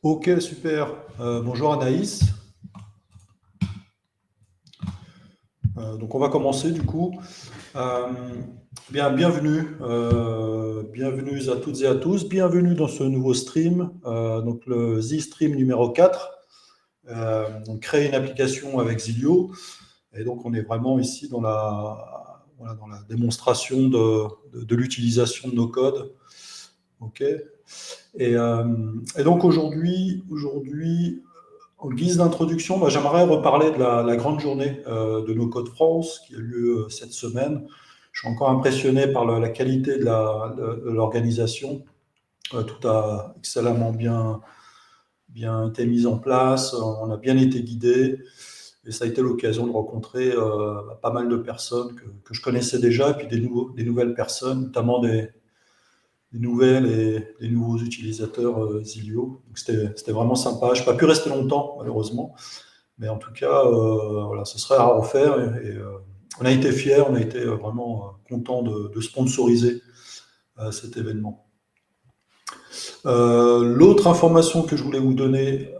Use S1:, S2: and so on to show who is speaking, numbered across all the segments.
S1: Ok, super. Bonjour Anaïs. Donc on va commencer du coup. Euh, bienvenue à toutes et à tous. Bienvenue dans ce nouveau stream, donc le Z-Stream numéro 4. On crée une application avec Zilio. Et donc on est vraiment ici dans voilà, dans la démonstration de l'utilisation de nos codes. Ok. Et donc aujourd'hui, en guise d'introduction, j'aimerais reparler de la grande journée de nos Codes France qui a lieu cette semaine. Je suis encore impressionné par la qualité de l'organisation. Tout a excellemment bien été mis en place, on a bien été guidé et ça a été l'occasion de rencontrer pas mal de personnes que je connaissais déjà et puis des nouvelles personnes, notamment des nouvelles et des nouveaux utilisateurs Zilio. Donc c'était vraiment sympa. Je n'ai pas pu rester longtemps, malheureusement. Mais en tout cas, voilà, ce serait à refaire. On a été fiers, on a été vraiment contents de sponsoriser cet événement. L'autre information que je voulais vous donner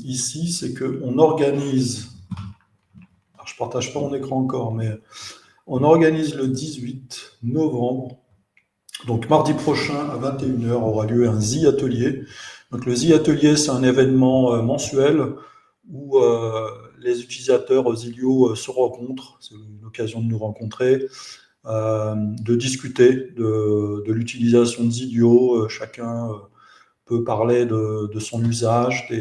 S1: ici, c'est qu'on organise, alors je ne partage pas mon écran encore, mais on organise le 18 novembre, donc mardi prochain à 21h aura lieu un Z Atelier. Donc le Z Atelier, c'est un événement mensuel où les utilisateurs Zilio se rencontrent. C'est l'occasion de nous rencontrer, de discuter de l'utilisation de Zilio. Chacun peut parler de son usage,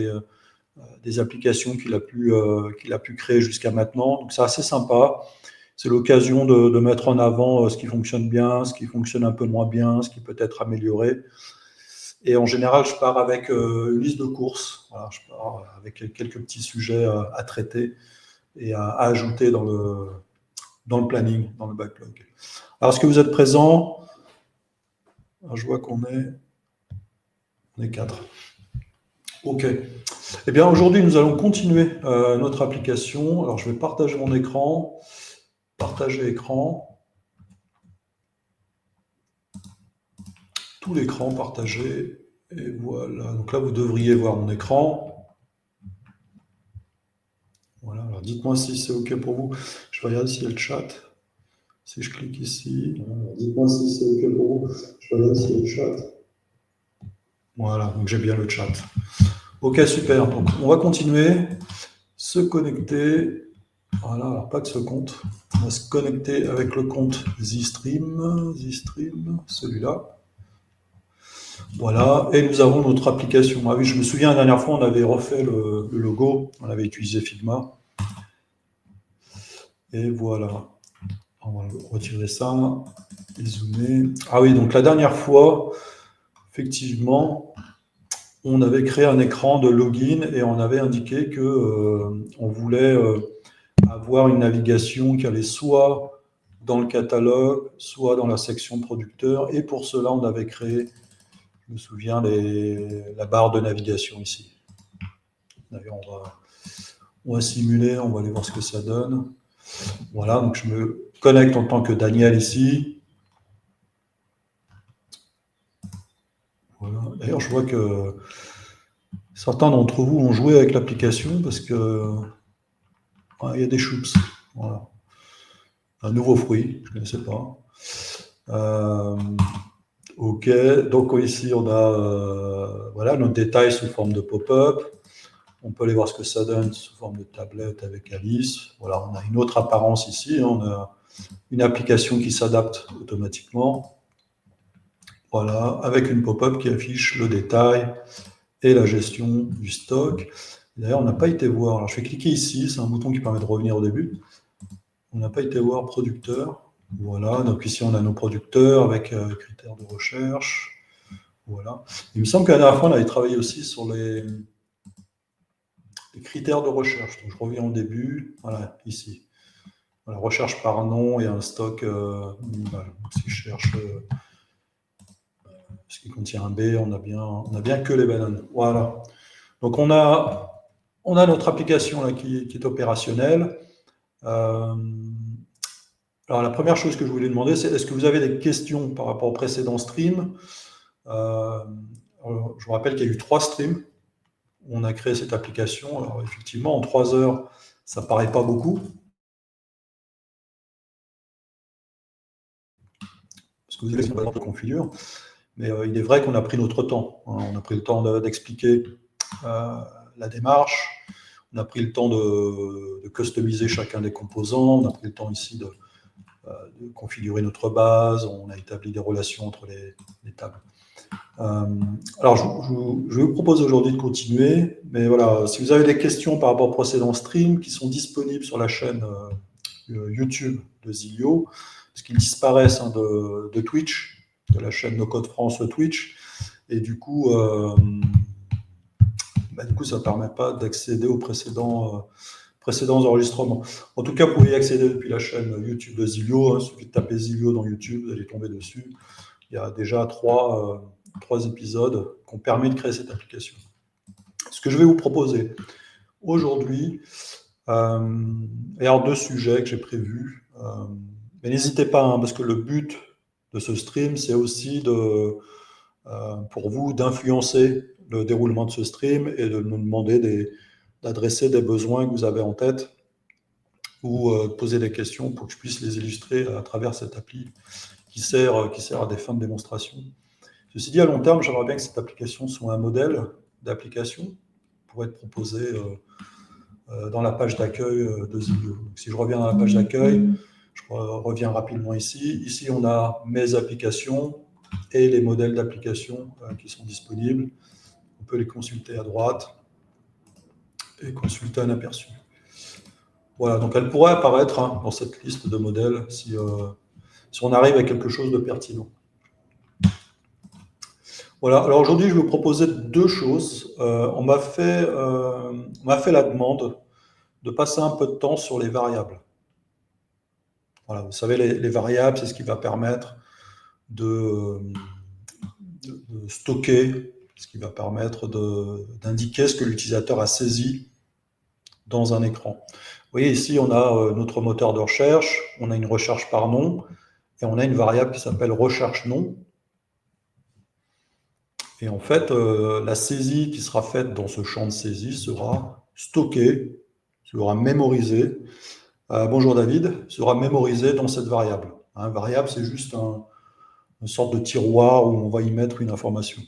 S1: des applications qu'il a pu créer jusqu'à maintenant. Donc c'est assez sympa. C'est l'occasion de mettre en avant ce qui fonctionne bien, ce qui fonctionne un peu moins bien, ce qui peut être amélioré. Et en général, je pars avec une liste de courses. Voilà, je pars avec quelques petits sujets à traiter et à ajouter dans le planning, dans le backlog. Alors, est-ce que vous êtes présents? Alors, je vois qu'on est 4. OK. Eh bien, aujourd'hui, nous allons continuer notre application. Alors, je vais partager mon écran. Partager écran. Tout l'écran partagé. Et voilà. Donc là, vous devriez voir mon écran. Voilà. Alors, dites-moi si c'est OK pour vous. Je vais regarder s'il y a le chat. Si je clique ici, dites-moi si c'est OK pour vous. Je vais regarder s'il y a le chat. Voilà, donc j'ai bien le chat. OK, super. Donc, on va continuer. Se connecter. Voilà, alors pas de ce compte. On va se connecter avec le compte ZStream, celui-là. Voilà, et nous avons notre application. Ah oui, je me souviens, la dernière fois, on avait refait le logo, on avait utilisé Figma. Et voilà. On va retirer ça et zoomer. Ah oui, donc la dernière fois, effectivement, on avait créé un écran de login et on avait indiqué que on voulait avoir une navigation qui allait soit dans le catalogue, soit dans la section producteur. Et pour cela, on avait créé, je me souviens, la barre de navigation ici. D'ailleurs, on va simuler, on va aller voir ce que ça donne. Voilà, donc je me connecte en tant que Daniel ici. Voilà. D'ailleurs, je vois que certains d'entre vous ont joué avec l'application parce que il y a des choups. Voilà. Un nouveau fruit, je ne connaissais pas. OK, donc ici on a voilà, notre détail sous forme de pop-up. On peut aller voir ce que ça donne sous forme de tablette avec Alice. Voilà, on a une autre apparence ici. On a une application qui s'adapte automatiquement. Voilà, avec une pop-up qui affiche le détail et la gestion du stock. D'ailleurs, on n'a pas été voir. Alors, je vais cliquer ici. C'est un bouton qui permet de revenir au début. On n'a pas été voir producteur. Voilà, donc ici on a nos producteurs avec critères de recherche. Voilà. Il me semble qu'à la dernière fois on avait travaillé aussi sur les critères de recherche. Donc je reviens au début. Voilà, ici. Voilà, recherche par nom et un stock minimal. Donc si je cherche ce qui contient un B, on a bien que les bananes. Voilà. Donc on a notre application là, qui est opérationnelle. Alors la première chose que je voulais demander, c'est est-ce que vous avez des questions par rapport au précédent stream? Je vous rappelle qu'il y a eu 3 streams. on a créé cette application. Alors effectivement, en 3 heures, ça ne paraît pas beaucoup, parce que vous avez le configure, mais il est vrai qu'on a pris notre temps. Hein. On a pris le temps d'expliquer la démarche, on a pris le temps de customiser chacun des composants, on a pris le temps ici de configurer notre base, on a établi des relations entre les tables. Alors, je vais vous proposer aujourd'hui de continuer, mais voilà, si vous avez des questions par rapport aux précédents streams qui sont disponibles sur la chaîne YouTube de Zilio, parce qu'ils disparaissent de Twitch, de la chaîne No Code France Twitch, et du coup, ça ne permet pas d'accéder aux précédents enregistrements. En tout cas, vous pouvez y accéder depuis la chaîne YouTube de Zilio. Hein, il suffit de taper Zilio dans YouTube, vous allez tomber dessus. Il y a déjà trois épisodes qui ont permis de créer cette application. Ce que je vais vous proposer aujourd'hui, il y a 2 sujets que j'ai prévus. Mais n'hésitez pas, hein, parce que le but de ce stream, c'est aussi pour vous d'influencer le déroulement de ce stream et de nous demander d'adresser des besoins que vous avez en tête ou de poser des questions pour que je puisse les illustrer à travers cette appli qui sert à des fins de démonstration. Ceci dit, à long terme, j'aimerais bien que cette application soit un modèle d'application pour être proposé dans la page d'accueil de Zilio. Donc, si je reviens dans la page d'accueil, je reviens rapidement ici. Ici, on a mes applications et les modèles d'applications qui sont disponibles. On peut les consulter à droite et consulter un aperçu. Voilà, donc elle pourrait apparaître dans cette liste de modèles si on arrive à quelque chose de pertinent. Voilà, alors aujourd'hui, je vais vous proposer 2 choses. On m'a fait la demande de passer un peu de temps sur les variables. Voilà, vous savez, les variables, c'est ce qui va permettre de stocker, ce qui va permettre d'indiquer ce que l'utilisateur a saisi dans un écran. Vous voyez, ici, on a notre moteur de recherche, on a une recherche par nom, et on a une variable qui s'appelle recherche nom. Et en fait, la saisie qui sera faite dans ce champ de saisie sera stockée, sera mémorisée. Bonjour David, sera mémorisée dans cette variable. Une variable, c'est juste une sorte de tiroir où on va y mettre une information.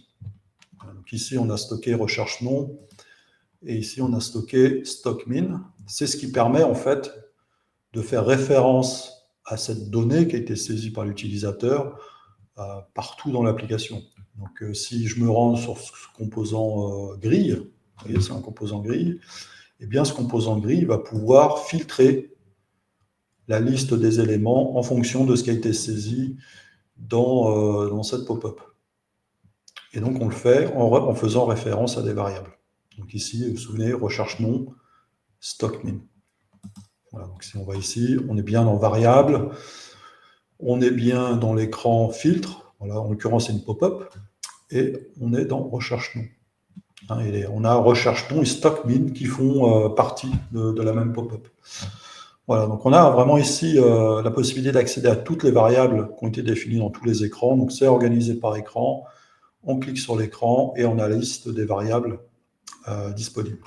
S1: Donc ici, on a stocké recherche nom, et ici, on a stocké stock min. C'est ce qui permet en fait de faire référence à cette donnée qui a été saisie par l'utilisateur partout dans l'application. Donc, si je me rends sur ce composant grille, vous voyez, c'est un composant grille, eh bien, ce composant grille va pouvoir filtrer la liste des éléments en fonction de ce qui a été saisi dans cette pop-up. Et donc, on le fait en faisant référence à des variables. Donc ici, vous vous souvenez, recherche nom, stock min. Voilà, donc si on va ici, on est bien dans variable, on est bien dans l'écran filtre, voilà, en l'occurrence, c'est une pop-up, et on est dans recherche nom. Hein, et on a recherche nom et stock min qui font partie de la même pop-up. Voilà, donc on a vraiment ici la possibilité d'accéder à toutes les variables qui ont été définies dans tous les écrans. Donc c'est organisé par écran, on clique sur l'écran et on a la liste des variables disponibles.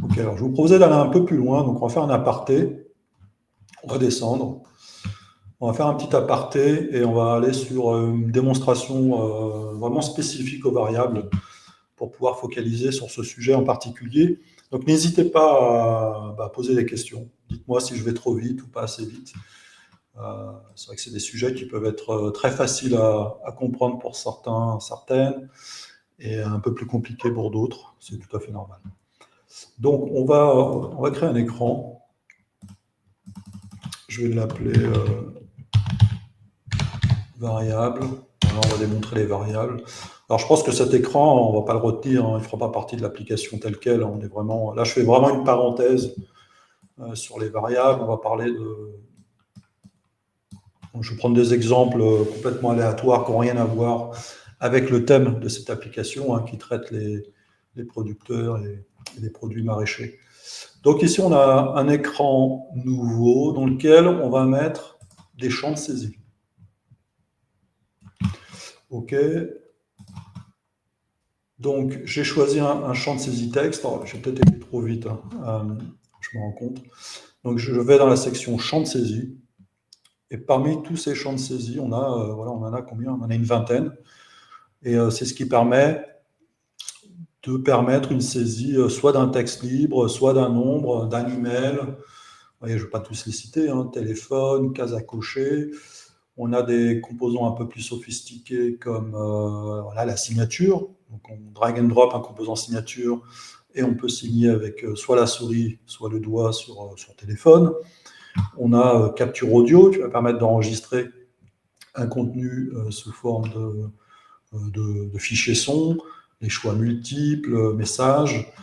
S1: Ok, alors je vous proposais d'aller un peu plus loin, donc on va faire un aparté, on va descendre. On va faire un petit aparté et on va aller sur une démonstration vraiment spécifique aux variables pour pouvoir focaliser sur ce sujet en particulier. Donc n'hésitez pas à poser des questions. Dites-moi si je vais trop vite ou pas assez vite. C'est vrai que c'est des sujets qui peuvent être très faciles à comprendre pour certaines, et un peu plus compliqués pour d'autres. C'est tout à fait normal. Donc on va créer un écran. Je vais l'appeler variable. Voilà, on va démontrer les variables. Alors, je pense que cet écran, on ne va pas le retenir, hein, il ne fera pas partie de l'application telle qu'elle. On est vraiment, là, je fais vraiment une parenthèse sur les variables. On va parler de... Je vais prendre des exemples complètement aléatoires qui n'ont rien à voir avec le thème de cette application, hein, qui traite les producteurs et les produits maraîchers. Donc ici, on a un écran nouveau dans lequel on va mettre des champs de saisie. OK. Donc, j'ai choisi un champ de saisie texte. J'ai peut-être été trop vite, je me rends compte. Donc, je vais dans la section champ de saisie. Et parmi tous ces champs de saisie, on en a combien? On en a une vingtaine. Et c'est ce qui permet de permettre une saisie soit d'un texte libre, soit d'un nombre, d'un email. Vous voyez, je ne vais pas tous les citer, téléphone, case à cocher. On a des composants un peu plus sophistiqués comme la signature. Donc on drag and drop un composant signature et on peut signer avec soit la souris, soit le doigt sur téléphone. On a capture audio qui va permettre d'enregistrer un contenu sous forme de fichier son, les choix multiples, messages.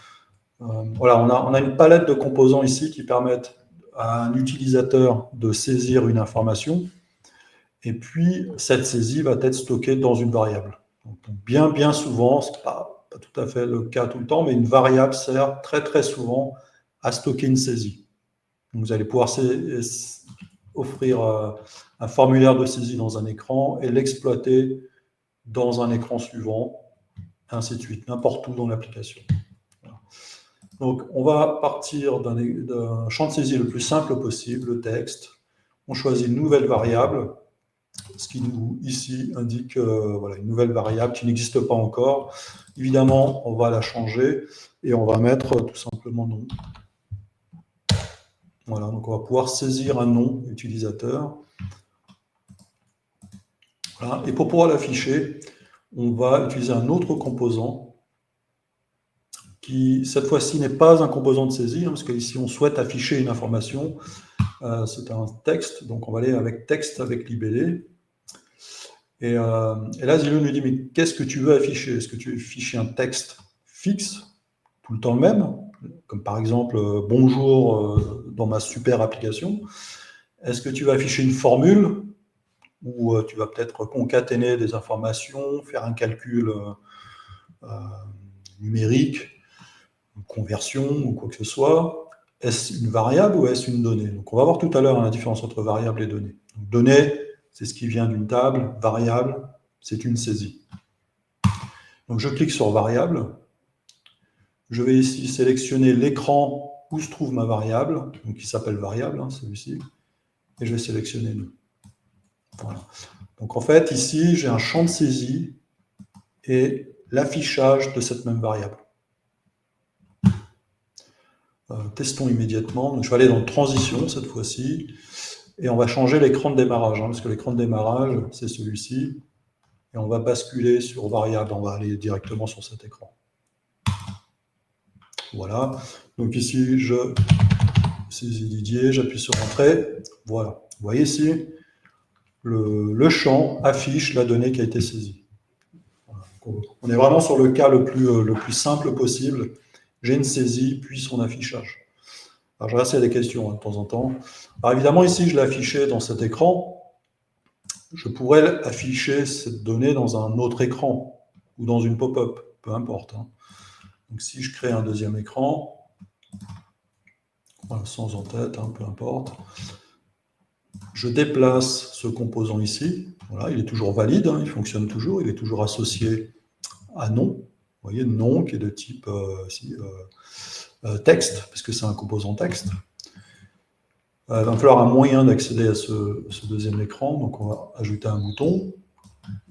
S1: Voilà, on a une palette de composants ici qui permettent à un utilisateur de saisir une information. Et puis, cette saisie va être stockée dans une variable. Donc, bien souvent, ce n'est pas tout à fait le cas tout le temps, mais une variable sert très souvent à stocker une saisie. Donc, vous allez pouvoir offrir un formulaire de saisie dans un écran et l'exploiter dans un écran suivant, ainsi de suite, n'importe où dans l'application. Voilà. Donc, on va partir d'un champ de saisie le plus simple possible, le texte. On choisit une nouvelle variable, ce qui nous, ici, indique une nouvelle variable qui n'existe pas encore. Évidemment, on va la changer et on va mettre tout simplement nom. Voilà, donc on va pouvoir saisir un nom utilisateur. Voilà. Et pour pouvoir l'afficher, on va utiliser un autre composant qui, cette fois-ci, n'est pas un composant de saisie, parce qu'ici, on souhaite afficher une information. C'est un texte, donc on va aller avec texte avec libellé. Et là, Zillow nous dit, mais qu'est-ce que tu veux afficher? Est-ce que tu veux afficher un texte fixe, tout le temps le même, comme par exemple « bonjour » dans ma super application? Est-ce que tu vas afficher une formule où tu vas peut-être concaténer des informations, faire un calcul numérique, une conversion ou quoi que ce soit? Est-ce une variable ou est-ce une donnée? Donc on va voir tout à l'heure la différence entre variable et donnée. Donc, donnée, c'est ce qui vient d'une table. Variable, c'est une saisie. Donc je clique sur variable. Je vais ici sélectionner l'écran où se trouve ma variable, donc qui s'appelle variable, celui-ci, et je vais sélectionner nous. Voilà. Donc en fait, ici, j'ai un champ de saisie et l'affichage de cette même variable. Testons immédiatement. Donc, je vais aller dans transition cette fois-ci, et on va changer l'écran de démarrage, parce que l'écran de démarrage, c'est celui-ci, et on va basculer sur variable, on va aller directement sur cet écran. Voilà, donc ici, je saisis Didier, j'appuie sur Entrée, voilà. Vous voyez ici, le champ affiche la donnée qui a été saisie. Voilà. On est vraiment sur le cas le plus simple possible. J'ai une saisie, puis son affichage. Alors, je regarde s'il y a des questions de temps en temps. Alors évidemment, ici, je l'ai affiché dans cet écran. Je pourrais afficher cette donnée dans un autre écran ou dans une pop-up, peu importe. Donc si je crée un deuxième écran, voilà, sans en-tête, peu importe, je déplace ce composant ici. Voilà, il est toujours valide, il fonctionne toujours, il est toujours associé à nom. Vous voyez, nom qui est de type texte, parce que c'est un composant texte. Il va falloir un moyen d'accéder à ce deuxième écran, donc on va ajouter un bouton,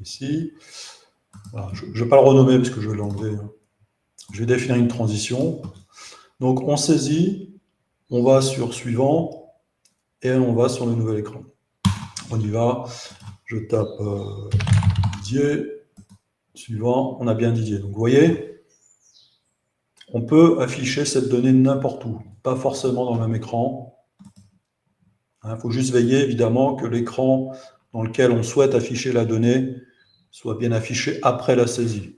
S1: ici. Voilà, je ne vais pas le renommer parce que je vais l'enlever. Je vais définir une transition. Donc on saisit, on va sur suivant, et on va sur le nouvel écran. On y va, je tape Didier, suivant, on a bien Didier. Donc vous voyez, on peut afficher cette donnée n'importe où, pas forcément dans le même écran. Il faut juste veiller évidemment que l'écran dans lequel on souhaite afficher la donnée soit bien affiché après la saisie.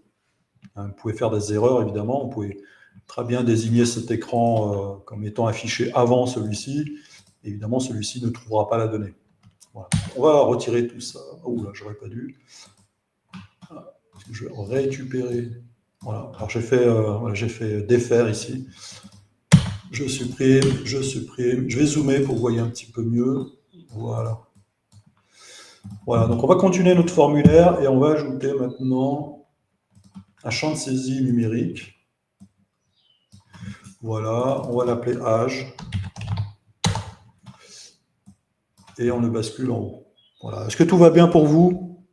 S1: Vous pouvez faire des erreurs évidemment, vous pouvez très bien désigner cet écran comme étant affiché avant celui-ci. Évidemment, celui-ci ne trouvera pas la donnée. Voilà. On va retirer tout ça. Oh là, j'aurais pas dû. Je vais récupérer. Voilà. Alors j'ai fait défaire ici. Je supprime. Je vais zoomer pour que vous voyez un petit peu mieux. Voilà. Voilà, donc on va continuer notre formulaire et on va ajouter maintenant un champ de saisie numérique. Voilà, on va l'appeler âge. Et on le bascule en haut. Voilà. Est-ce que tout va bien pour vous?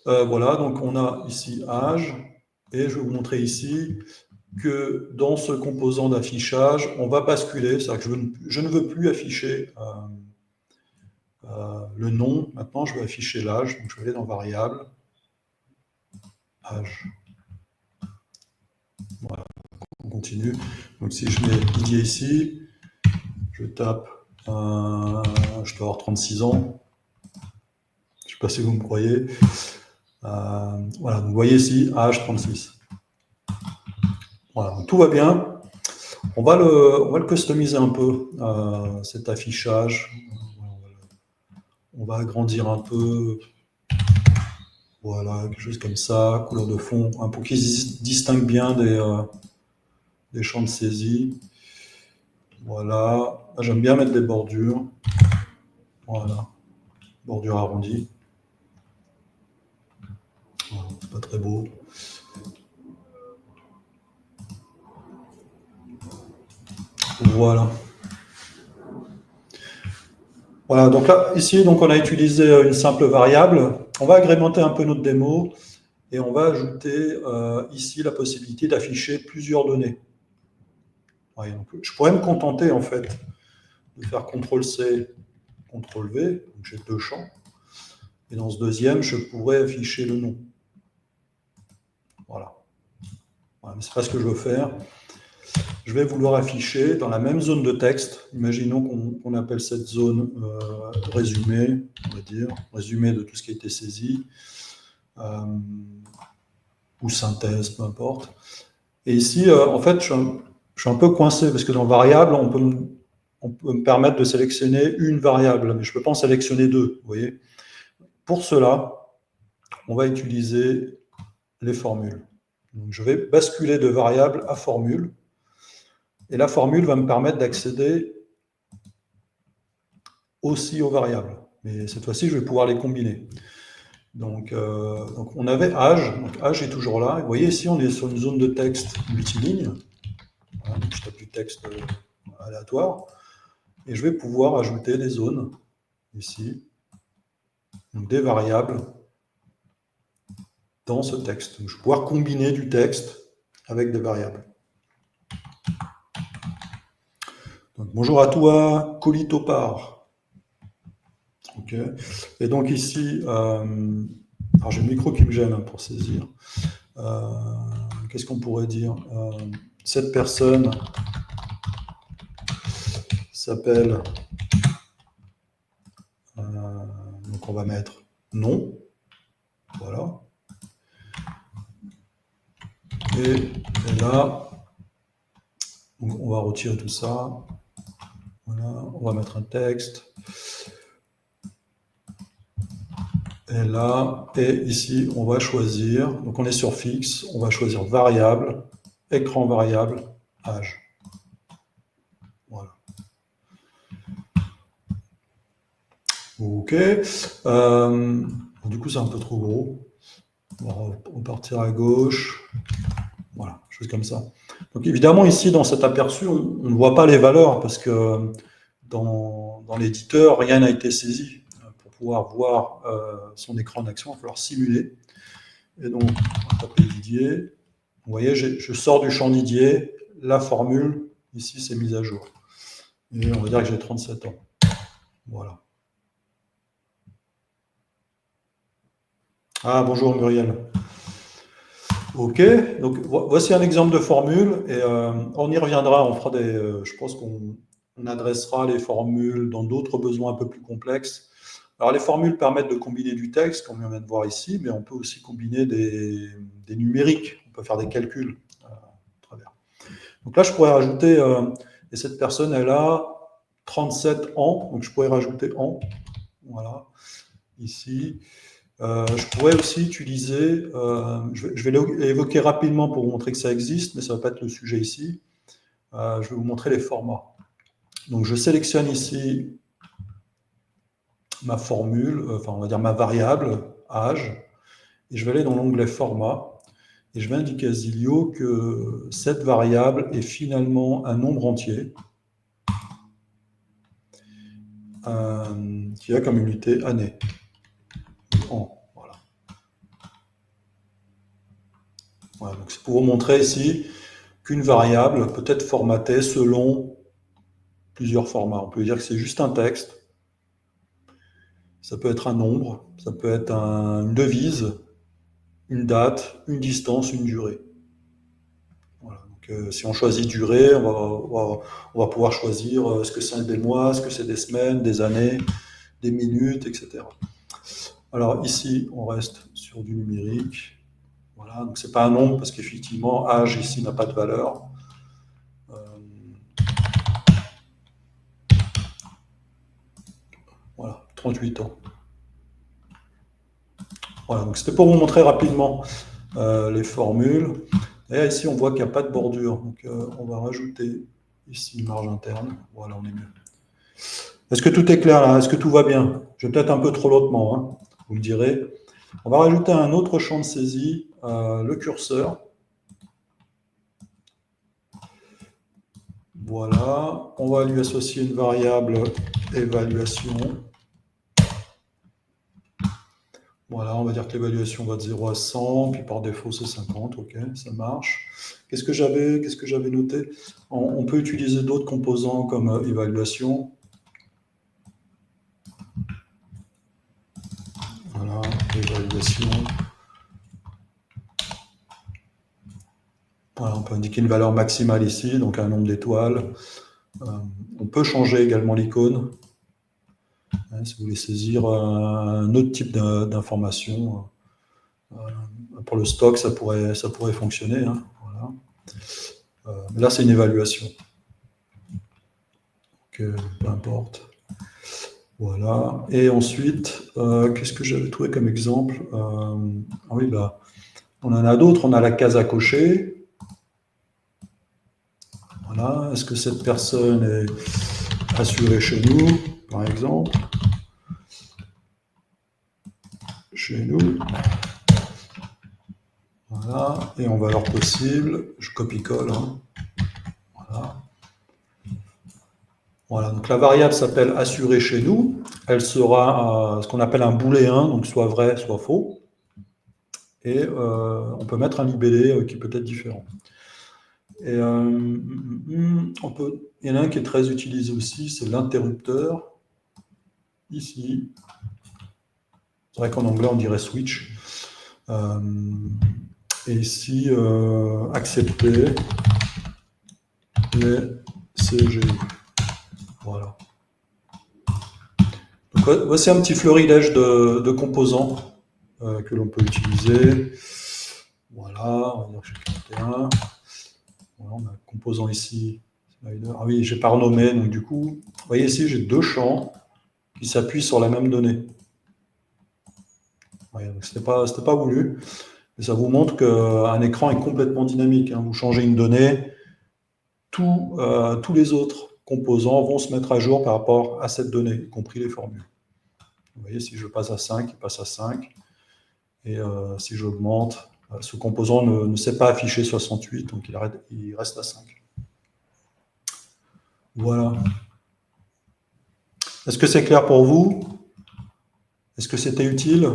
S1: Voilà, donc on a ici âge. Et je vais vous montrer ici que dans ce composant d'affichage, on va basculer. C'est-à-dire que je ne veux plus afficher le nom. Maintenant, je vais afficher l'âge. Donc, je vais aller dans variable. Âge. Voilà. On continue. Donc, si je mets Didier ici, je tape, je dois avoir 36 ans. Je ne sais pas si vous me croyez. Voilà, donc vous voyez ici, âge 36. Voilà, donc tout va bien. On va le customiser un peu, cet affichage. On va agrandir un peu. Voilà, quelque chose comme ça, couleur de fond, pour qu'il se distingue bien des champs de saisie. Voilà, j'aime bien mettre des bordures. Voilà, bordure arrondie. Voilà, c'est pas très beau. Voilà. Voilà, donc là, ici, donc on a utilisé une simple variable. On va agrémenter un peu notre démo et on va ajouter ici la possibilité d'afficher plusieurs données. Ouais, donc, je pourrais me contenter en fait de faire CTRL-C, CTRL-V, donc j'ai deux champs. Et dans ce deuxième, je pourrais afficher le nom. Voilà. Voilà, mais ce n'est pas ce que je veux faire. Je vais vouloir afficher dans la même zone de texte. Imaginons qu'on appelle cette zone résumé, on va dire, résumé de tout ce qui a été saisi, ou synthèse, peu importe. Et ici, en fait, je suis un peu coincé parce que dans variable, on peut me permettre de sélectionner une variable, mais je ne peux pas en sélectionner deux, vous voyez. Pour cela, on va utiliser les formules. Donc, je vais basculer de variable à formule. Et la formule va me permettre d'accéder aussi aux variables. Mais cette fois-ci, je vais pouvoir les combiner. Donc on avait âge. Donc âge est toujours là. Vous voyez, ici, on est sur une zone de texte multiligne. Voilà, donc je tape du texte aléatoire. Et je vais pouvoir ajouter des zones, ici. Donc des variables dans ce texte. Donc, je vais pouvoir combiner du texte avec des variables. Donc, bonjour à toi, Colitopar. Ok. Et donc ici, alors j'ai le micro qui me gêne pour saisir. Qu'est-ce qu'on pourrait dire? Cette personne s'appelle, donc on va mettre nom, voilà. Et là, donc on va retirer tout ça. Voilà, on va mettre un texte. Et là, et ici, on va choisir, donc on est sur fixe, on va choisir variable, écran variable, âge. Voilà. Ok. Du coup, c'est un peu trop gros. On va repartir à gauche. Voilà, chose comme ça. Donc évidemment, ici, dans cet aperçu, on ne voit pas les valeurs parce que dans l'éditeur, rien n'a été saisi. Pour pouvoir voir son écran d'action, il va falloir simuler. Et donc, on va taper Didier. Vous voyez, je sors du champ Didier. La formule, ici, c'est mise à jour. Et on va dire que j'ai 37 ans. Voilà. Ah, bonjour Muriel. Ok, donc voici un exemple de formule. Et on y reviendra, on fera je pense qu'on adressera les formules dans d'autres besoins un peu plus complexes. Alors, les formules permettent de combiner du texte, comme on vient de voir ici, mais on peut aussi combiner des numériques. On peut faire des calculs à travers. Donc là, je pourrais rajouter, et cette personne, elle a 37 ans, donc je pourrais rajouter an, voilà, ici. Je pourrais aussi utiliser, je vais l'évoquer rapidement pour vous montrer que ça existe, mais ça ne va pas être le sujet ici. Je vais vous montrer les formats. Donc, je sélectionne ici ma formule, enfin on va dire ma variable, âge. et je vais aller dans l'onglet Format, et je vais indiquer à Zilio que cette variable est finalement un nombre entier qui a comme unité année. Voilà. Voilà, donc c'est pour vous montrer ici qu'une variable peut être formatée selon plusieurs formats. On peut dire que c'est juste un texte, ça peut être un nombre, ça peut être une devise, une date, une distance, une durée. Voilà. Donc, si on choisit durée, on va pouvoir choisir est-ce que c'est des mois, est-ce que c'est des semaines, des années, des minutes, etc. Alors ici, on reste sur du numérique. Voilà, donc c'est pas un nombre parce qu'effectivement, âge ici n'a pas de valeur. Voilà, 38 ans. Voilà, donc c'était pour vous montrer rapidement les formules. Et ici, on voit qu'il n'y a pas de bordure. Donc, on va rajouter ici une marge interne. Voilà, on est mieux. Est-ce que tout est clair là? Est-ce que tout va bien? Je vais peut-être un peu trop lentement, hein, vous me direz. On va rajouter un autre champ de saisie, le curseur. Voilà, on va lui associer une variable évaluation. Voilà, on va dire que l'évaluation va de 0 à 100, puis par défaut c'est 50, ok, ça marche. Qu'est-ce que j'avais noté? On peut utiliser d'autres composants comme évaluation. Voilà, évaluation. Voilà, on peut indiquer une valeur maximale ici, donc un nombre d'étoiles. On peut changer également l'icône. Hein, si vous voulez saisir un autre type d'information. Pour le stock, ça pourrait fonctionner. Hein, voilà. Là, c'est une évaluation. Donc, peu importe. Voilà. Et ensuite, qu'est-ce que j'avais trouvé comme exemple? Ah oui, bah, on en a d'autres. On a la case à cocher. Voilà. Est-ce que cette personne est assurée chez nous, par exemple? Chez nous. Voilà. Et en valeur possible, je copie-colle. Hein. Voilà. Voilà, donc la variable s'appelle assurée chez nous. Elle sera ce qu'on appelle un booléen, donc soit vrai, soit faux. Et on peut mettre un libellé qui peut être différent. Et il y en a un qui est très utilisé aussi, c'est l'interrupteur. Ici, c'est vrai qu'en anglais on dirait switch. Et ici, accepter les CGI. Voilà. Donc, voici un petit florilège de composants que l'on peut utiliser. Voilà, on va dire que j'ai 41. Voilà, on a un composant ici. Ah oui, j'ai pas renommé, donc du coup, vous voyez ici, j'ai deux champs qui s'appuient sur la même donnée. Ouais, c'était pas voulu, mais ça vous montre qu'un écran est complètement dynamique. Hein. Vous changez une donnée, tous les autres composants vont se mettre à jour par rapport à cette donnée, y compris les formules. Vous voyez, si je passe à 5, il passe à 5. Et si j'augmente, ce composant ne s'est pas affiché 68, donc il reste à 5. Voilà. Est-ce que c'est clair pour vous? Est-ce que c'était utile?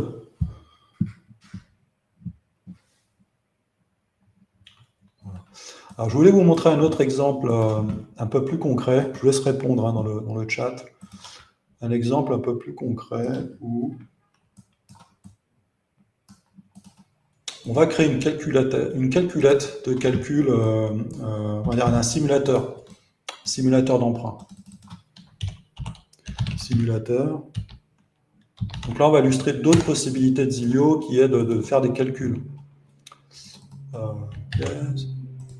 S1: Voilà. Alors, je voulais vous montrer un autre exemple un peu plus concret. Je vous laisse répondre hein, dans le chat. Un exemple un peu plus concret où on va créer une calculette de calcul, on va dire un simulateur d'emprunt. Simulateur. Donc là, on va illustrer d'autres possibilités de Zilio qui est de faire des calculs. Okay.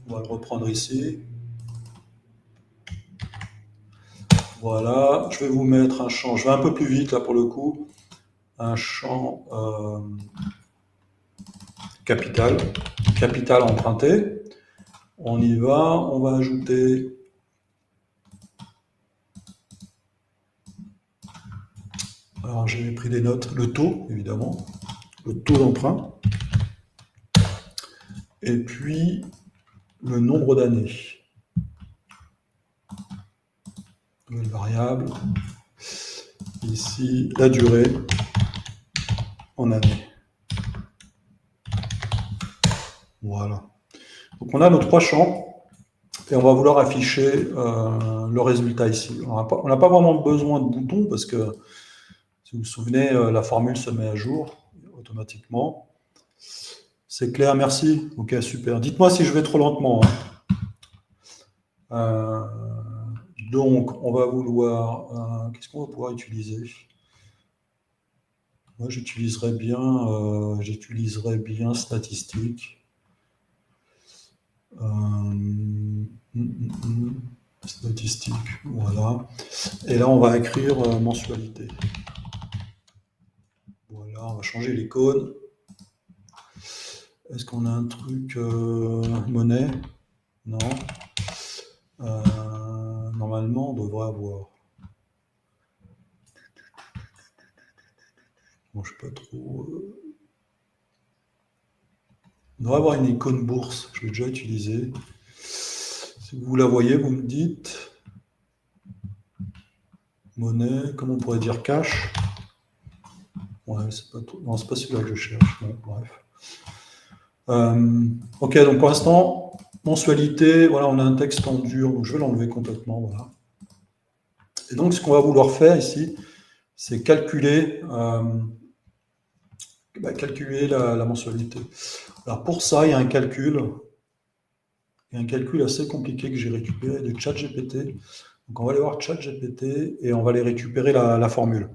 S1: On va le reprendre ici. Voilà, je vais vous mettre un champ, je vais un peu plus vite là pour le coup, un champ capital emprunté. On y va, on va ajouter alors j'ai pris des notes, le taux évidemment, le taux d'emprunt, et puis le nombre d'années. Nouvelle variable. Ici, la durée en années. Voilà. Donc on a nos trois champs et on va vouloir afficher le résultat ici. On n'a pas vraiment besoin de boutons parce que, si vous vous souvenez, la formule se met à jour automatiquement. C'est clair, merci. Ok, super. Dites-moi si je vais trop lentement. Donc, on va vouloir... qu'est-ce qu'on va pouvoir utiliser? Moi, j'utiliserais bien statistique. Statistique, voilà. Et là, on va écrire mensualité. Voilà, on va changer l'icône. Est-ce qu'on a un truc monnaie? Non. Normalement, on devrait avoir. Bon, je ne sais pas trop. On devrait avoir une icône bourse. Je l'ai déjà utilisée. Si vous la voyez, vous me dites. Monnaie, comment on pourrait dire cash? Ouais, c'est pas trop. Non, c'est pas celui-là que je cherche. Bon, bref. Ok, donc pour l'instant, mensualité, voilà, on a un texte en dur, donc je vais l'enlever complètement, voilà. Et donc, ce qu'on va vouloir faire ici, c'est calculer, calculer la mensualité. Alors pour ça, il y a un calcul assez compliqué que j'ai récupéré de ChatGPT. Donc on va aller voir ChatGPT et on va aller récupérer la formule.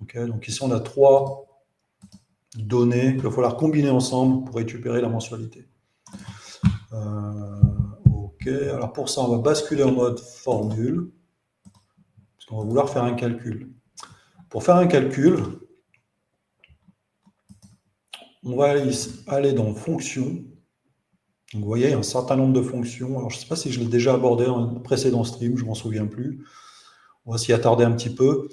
S1: Okay, donc ici, on a trois données qu'il va falloir combiner ensemble pour récupérer la mensualité. Ok, alors pour ça, on va basculer en mode formule, parce qu'on va vouloir faire un calcul. Pour faire un calcul, on va aller dans fonction. Donc vous voyez, il y a un certain nombre de fonctions. Alors je ne sais pas si je l'ai déjà abordé dans un précédent stream, je ne m'en souviens plus. On va s'y attarder un petit peu.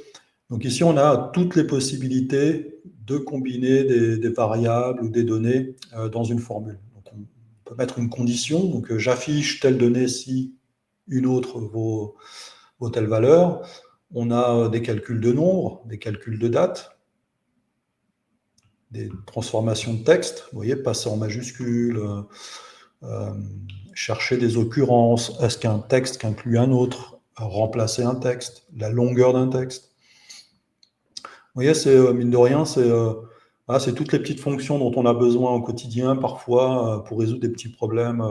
S1: Donc ici, on a toutes les possibilités de combiner des variables ou des données dans une formule. Donc on peut mettre une condition. Donc j'affiche telle donnée si une autre vaut telle valeur. On a des calculs de nombres, des calculs de date, des transformations de texte. Vous voyez, passer en majuscule, chercher des occurrences. Est-ce qu'un texte inclut un autre? Remplacer un texte, la longueur d'un texte. Vous voyez, c'est mine de rien, c'est toutes les petites fonctions dont on a besoin au quotidien, parfois, pour résoudre des petits problèmes,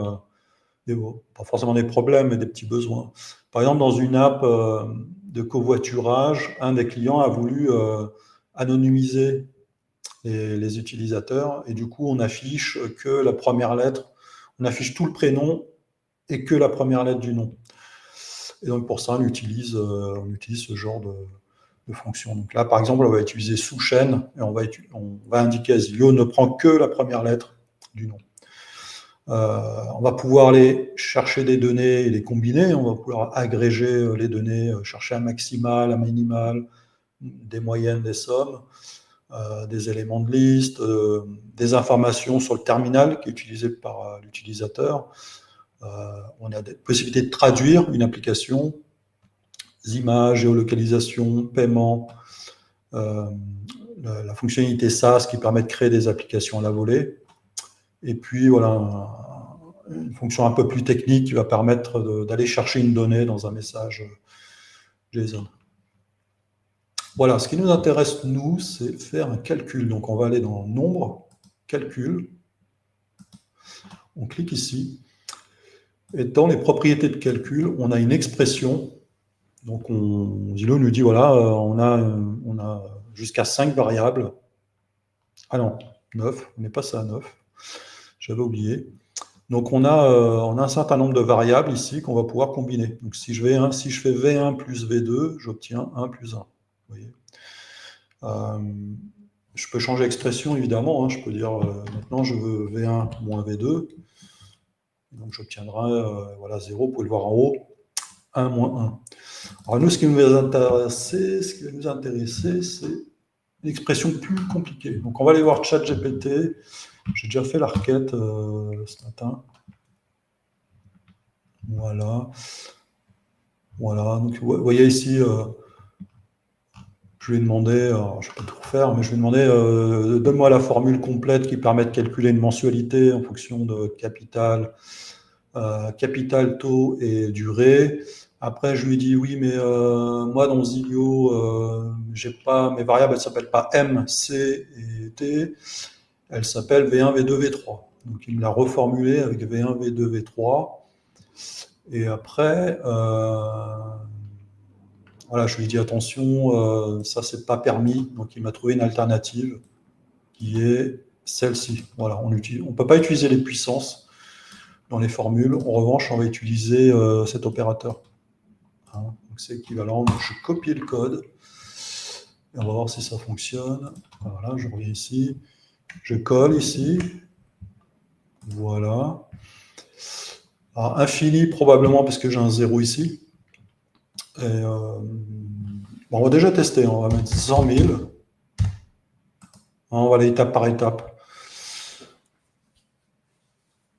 S1: pas forcément des problèmes, mais des petits besoins. Par exemple, dans une app de covoiturage, un des clients a voulu anonymiser les utilisateurs, et du coup, on affiche que la première lettre, on affiche tout le prénom et que la première lettre du nom. Et donc, pour ça, on utilise ce genre de fonction. Donc là, par exemple, on va utiliser sous-chaîne et on va indiquer à Zillow ne prend que la première lettre du nom. On va pouvoir aller chercher des données et les combiner. On va pouvoir agréger les données, chercher un maximal, un minimal, des moyennes, des sommes, des éléments de liste, des informations sur le terminal qui est utilisé par l'utilisateur. On a des possibilités de traduire une application, images, géolocalisation, paiement, la fonctionnalité SaaS qui permet de créer des applications à la volée. Et puis, voilà, une fonction un peu plus technique qui va permettre d'aller chercher une donnée dans un message JSON. Voilà, ce qui nous intéresse, nous, c'est faire un calcul. Donc, on va aller dans Nombre, Calcul. On clique ici. Et dans les propriétés de calcul, on a une expression. Donc, Zillow nous dit, voilà, on a jusqu'à 5 variables. Ah non, 9, on n'est pas ça à 9. J'avais oublié. Donc, on a un certain nombre de variables ici qu'on va pouvoir combiner. Donc, si je fais V1 plus V2, j'obtiens 1 plus 1. Vous voyez. Je peux changer l'expression, évidemment. Je peux dire, maintenant, je veux V1 moins V2. Donc, j'obtiendrai voilà, 0, vous pouvez le voir en haut, 1 moins 1. Alors, nous, ce qui va nous intéresser, c'est une expression plus compliquée. Donc, on va aller voir ChatGPT. J'ai déjà fait la requête ce matin. Voilà. Voilà. Donc, vous voyez ici, je lui ai demandé, je ne vais pas tout refaire, mais je lui ai demandé, donne-moi la formule complète qui permet de calculer une mensualité en fonction de capital, taux et durée. Après, je lui ai dit, oui, mais moi, dans Zilio, j'ai pas, mes variables, elles ne s'appellent pas M, C et T, elles s'appellent V1, V2, V3. Donc, il me l'a reformulé avec V1, V2, V3. Et après, voilà, je lui ai dit, attention, ça, c'est pas permis. Donc, il m'a trouvé une alternative qui est celle-ci. Voilà, on ne peut pas utiliser les puissances dans les formules. En revanche, on va utiliser cet opérateur. Hein, donc c'est équivalent. Donc je copie le code. Et on va voir si ça fonctionne. Voilà, je reviens ici. Je colle ici. Voilà. Alors, infini, probablement, parce que j'ai un 0 ici. Et, bon, on va déjà tester. On va mettre 100 000. On va aller étape par étape.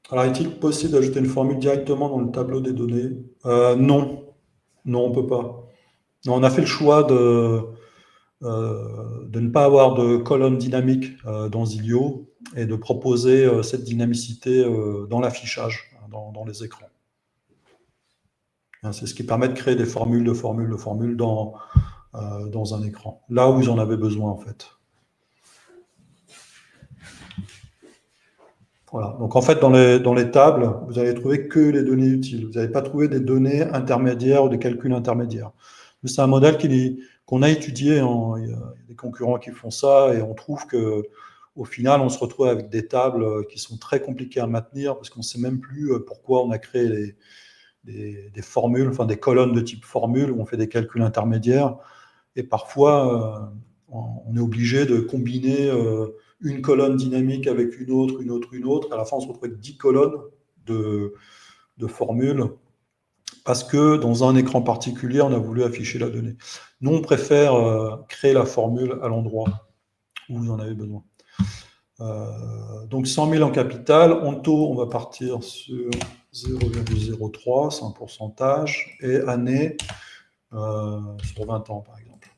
S1: Alors, est-il possible d'ajouter une formule directement dans le tableau des données? Non. Non, on ne peut pas. Non, on a fait le choix de ne pas avoir de colonne dynamique dans Zilio et de proposer cette dynamicité dans l'affichage, dans les écrans. Hein, c'est ce qui permet de créer des formules dans un écran, là où ils en avaient besoin en fait. Voilà. Donc en fait, dans les tables, vous allez trouver que les données utiles. Vous n'allez pas trouver des données intermédiaires ou des calculs intermédiaires. C'est un modèle qu'on a étudié. Il y a des concurrents qui font ça et on trouve que au final, on se retrouve avec des tables qui sont très compliquées à maintenir parce qu'on ne sait même plus pourquoi on a créé des formules, enfin des colonnes de type formule où on fait des calculs intermédiaires. Et parfois, on est obligé de combiner une colonne dynamique avec une autre. À la fin, on se retrouve avec 10 colonnes de formules parce que dans un écran particulier, on a voulu afficher la donnée. Nous, on préfère créer la formule à l'endroit où vous en avez besoin. Donc 100 000 en capital. En taux, on va partir sur 0,03, c'est un pourcentage, et année sur 20 ans, par exemple.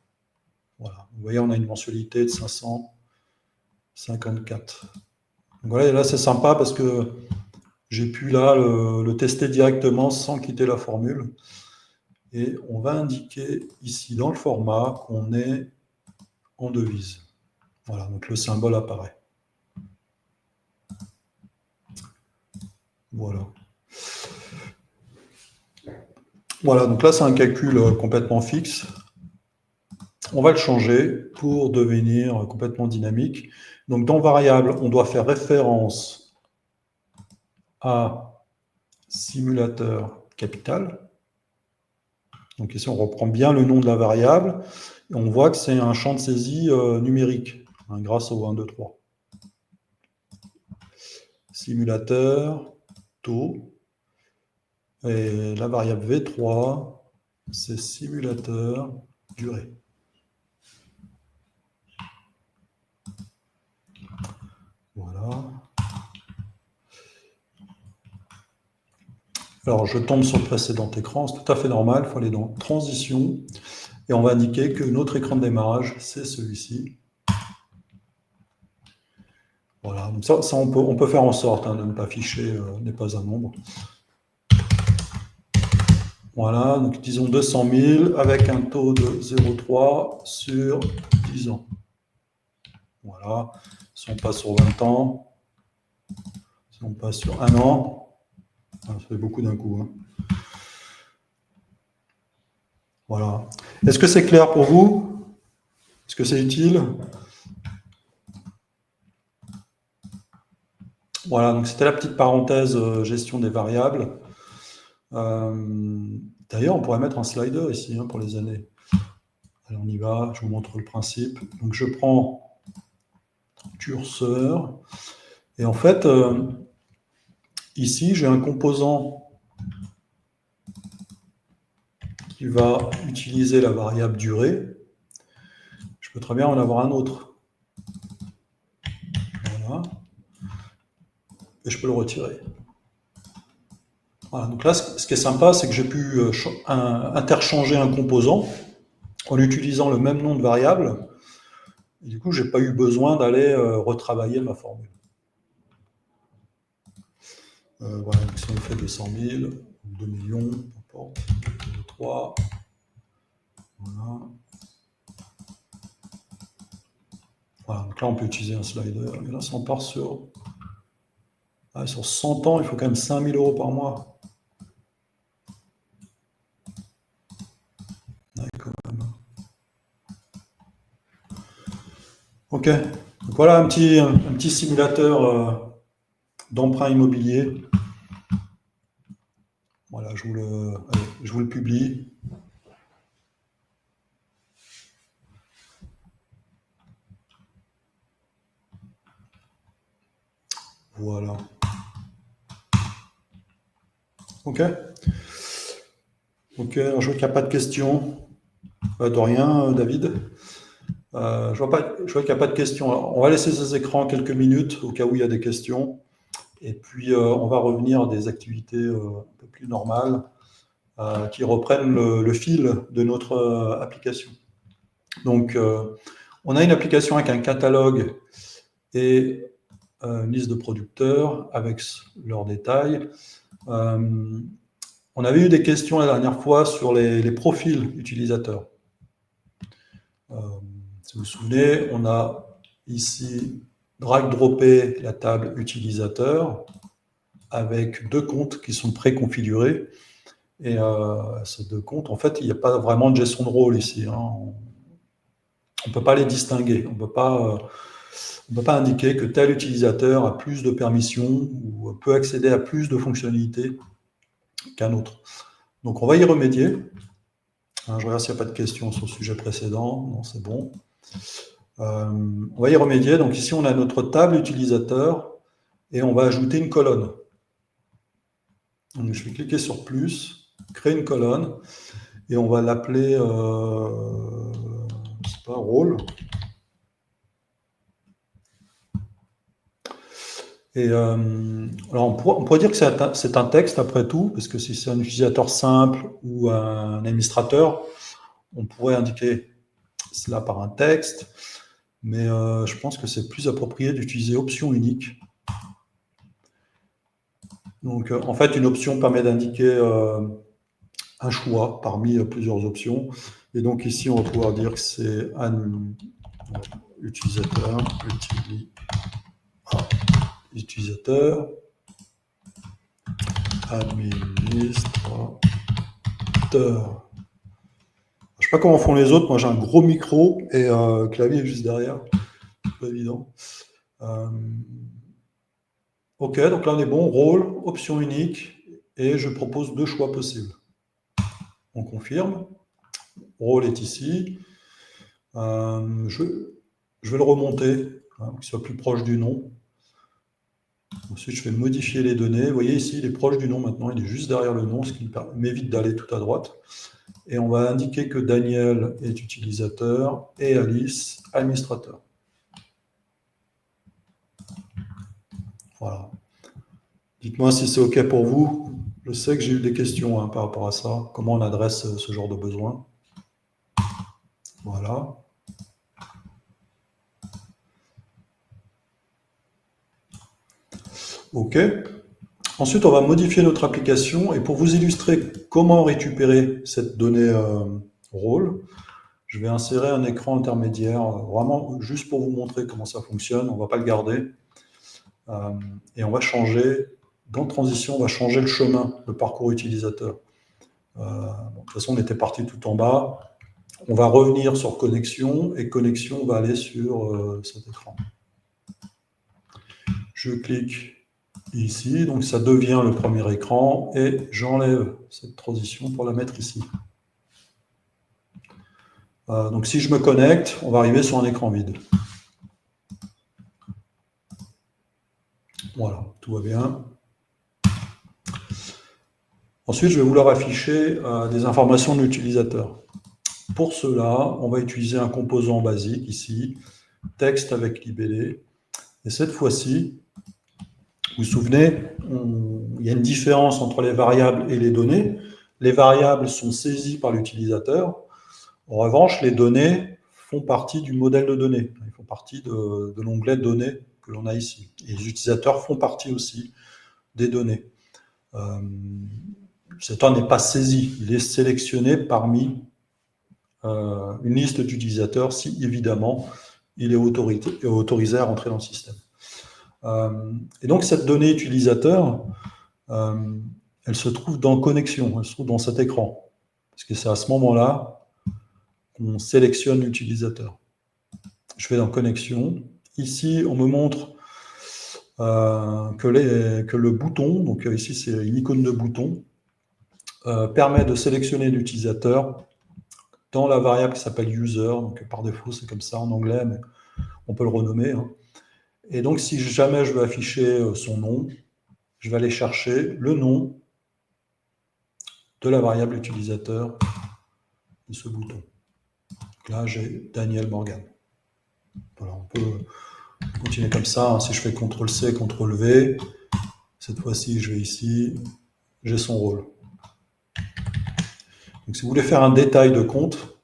S1: Voilà. Vous voyez, on a une mensualité de 554. Donc voilà, et là, c'est sympa parce que j'ai pu là le tester directement sans quitter la formule. Et on va indiquer ici dans le format qu'on est en devise. Voilà, donc le symbole apparaît. Voilà. Voilà, donc là, c'est un calcul complètement fixe. On va le changer pour devenir complètement dynamique. Donc, dans variable, on doit faire référence à simulateur capital. Donc ici, on reprend bien le nom de la variable. Et on voit que c'est un champ de saisie numérique, hein, grâce au 1, 2, 3. Simulateur, taux. Et la variable V3, c'est simulateur, durée. Voilà. Alors, je tombe sur le précédent écran, c'est tout à fait normal, il faut aller dans Transition, et on va indiquer que notre écran de démarrage, c'est celui-ci. Voilà, donc ça on peut faire en sorte de ne pas afficher n'est pas un nombre. Voilà, donc disons 200 000 avec un taux de 0,3 sur 10 ans. Voilà, si on passe sur 20 ans, si on passe sur 1 an, ça fait beaucoup d'un coup. Hein. Voilà. Est-ce que c'est clair pour vous? Est-ce que c'est utile? Voilà, donc c'était la petite parenthèse gestion des variables. D'ailleurs, on pourrait mettre un slider ici pour les années. Alors on y va, je vous montre le principe. Donc je prends curseur, et en fait, ici j'ai un composant qui va utiliser la variable durée. Je peux très bien en avoir un autre. Voilà. Et je peux le retirer. Voilà. Donc là, ce qui est sympa, c'est que j'ai pu interchanger un composant en utilisant le même nom de variable. Et du coup, je n'ai pas eu besoin d'aller retravailler ma formule. Voilà, donc si on fait 200 000, 2 millions, n'importe, 3, voilà. Voilà, donc là, on peut utiliser un slider. Et là, si on part sur 100 ans, il faut quand même 5 000 € par mois. Ouais, quand même. Ok, donc voilà un petit simulateur d'emprunt immobilier. Voilà, je vous le publie. Voilà. Ok. Ok, alors je vois qu'il n'y a pas de questions. De rien, David. Je vois qu'il n'y a pas de questions. Alors, on va laisser ces écrans quelques minutes au cas où il y a des questions. Et puis, on va revenir à des activités un peu plus normales qui reprennent le fil de notre application. Donc, on a une application avec un catalogue et une liste de producteurs avec leurs détails. On avait eu des questions la dernière fois sur les profils utilisateurs. Si vous vous souvenez, on a ici drag-droppé la table utilisateur avec deux comptes qui sont préconfigurés. Et ces deux comptes, en fait, il n'y a pas vraiment de gestion de rôle ici. Hein. On ne peut pas les distinguer. On ne peut pas indiquer que tel utilisateur a plus de permissions ou peut accéder à plus de fonctionnalités qu'un autre. Donc, on va y remédier. Je regarde s'il n'y a pas de questions sur le sujet précédent. Non, c'est bon. On va y remédier. Donc, ici, on a notre table utilisateur et on va ajouter une colonne. Donc, je vais cliquer sur plus, créer une colonne et on va l'appeler rôle. Et alors on pourrait dire que c'est un texte après tout, parce que si c'est un utilisateur simple ou un administrateur, on pourrait indiquer cela par un texte, mais je pense que c'est plus approprié d'utiliser option unique. Donc en fait, une option permet d'indiquer un choix parmi plusieurs options. Et donc ici, on va pouvoir dire que c'est un utilisateur, utilisateur, administrateur. Je sais pas comment font les autres, moi j'ai un gros micro et clavier juste derrière. C'est pas évident. Ok, donc là on est bon, rôle, option unique, et je propose deux choix possibles. On confirme. Rôle est ici. Je vais le remonter, pour qu'il soit plus proche du nom. Ensuite, je vais modifier les données. Vous voyez ici, il est proche du nom maintenant, il est juste derrière le nom, ce qui m'évite d'aller tout à droite. Et on va indiquer que Daniel est utilisateur et Alice, administrateur. Voilà. Dites-moi si c'est OK pour vous. Je sais que j'ai eu des questions par rapport à ça. Comment on adresse ce genre de besoin. Voilà. OK. Ensuite, on va modifier notre application. Et pour vous illustrer comment récupérer cette donnée rôle, je vais insérer un écran intermédiaire, vraiment juste pour vous montrer comment ça fonctionne. On ne va pas le garder. Et on va changer, dans Transition, on va changer le chemin, le parcours utilisateur. De toute façon, on était parti tout en bas. On va revenir sur Connexion, et Connexion va aller sur cet écran. Je clique ici, donc ça devient le premier écran, et j'enlève cette transition pour la mettre ici. Donc si je me connecte, on va arriver sur un écran vide. Voilà, tout va bien. Ensuite, je vais vouloir afficher des informations de l'utilisateur. Pour cela, on va utiliser un composant basique ici, texte avec libellé. Et cette fois-ci, vous vous souvenez, il y a une différence entre les variables et les données. Les variables sont saisies par l'utilisateur. En revanche, les données font partie du modèle de données. Ils font partie de l'onglet données que l'on a ici. Et les utilisateurs font partie aussi des données. Cet ordre n'est pas saisi. Il est sélectionné parmi une liste d'utilisateurs si, évidemment, il est autorisé à rentrer dans le système. Et donc, cette donnée utilisateur, elle se trouve dans connexion, elle se trouve dans cet écran. Parce que c'est à ce moment-là qu'on sélectionne l'utilisateur. Je vais dans connexion. Ici, on me montre que le bouton, donc ici c'est une icône de bouton, permet de sélectionner l'utilisateur dans la variable qui s'appelle user. Donc par défaut, c'est comme ça en anglais, mais on peut le renommer. Hein. Et donc, si jamais je veux afficher son nom, je vais aller chercher le nom de la variable utilisateur de ce bouton. Donc là, j'ai Daniel Morgan. Voilà, on peut continuer comme ça. Hein. Si je fais CTRL-C, CTRL-V, cette fois-ci, je vais ici, j'ai son rôle. Donc, si vous voulez faire un détail de compte,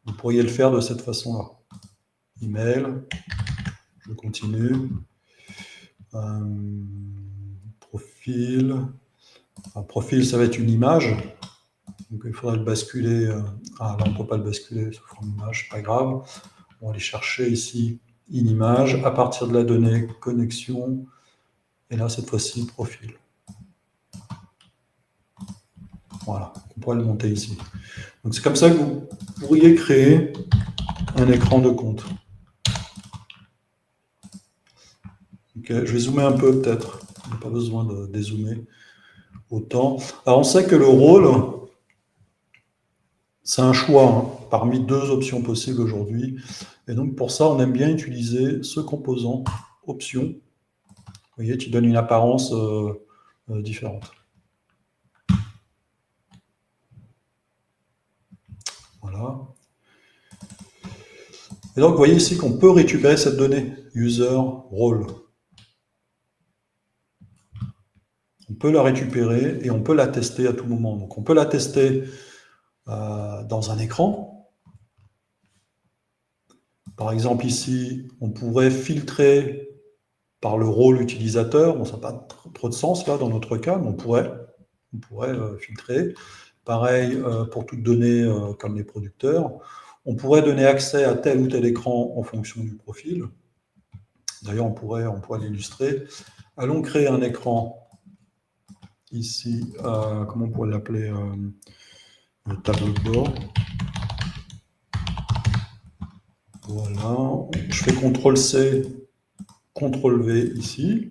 S1: vous pourriez le faire de cette façon-là. Email, je continue. Profil. Un profil, ça va être une image. Donc, il faudra le basculer. Ah, là, on ne peut pas le basculer sous forme d'image, c'est pas grave. On va aller chercher ici une image à partir de la donnée connexion. Et là, cette fois-ci, profil. Voilà, on pourrait le monter ici. Donc, c'est comme ça que vous pourriez créer un écran de compte. Okay, je vais zoomer un peu peut-être. On n'a pas besoin de dézoomer autant. Alors, on sait que le rôle, c'est un choix hein, parmi deux options possibles aujourd'hui. Et donc, pour ça, on aime bien utiliser ce composant option, vous voyez, qui donne une apparence différente. Voilà. Et donc, vous voyez ici qu'on peut récupérer cette donnée, user, role. On peut la récupérer et on peut la tester à tout moment. Donc, on peut la tester dans un écran. Par exemple, ici, on pourrait filtrer par le rôle utilisateur. Bon, ça n'a pas trop de sens là dans notre cas, mais on pourrait filtrer. Pareil pour toute donnée comme les producteurs. On pourrait donner accès à tel ou tel écran en fonction du profil. D'ailleurs, on pourrait l'illustrer. Allons créer un écran ici, comment on pourrait l'appeler, le tableau de bord. Voilà, je fais CTRL-C, CTRL-V ici.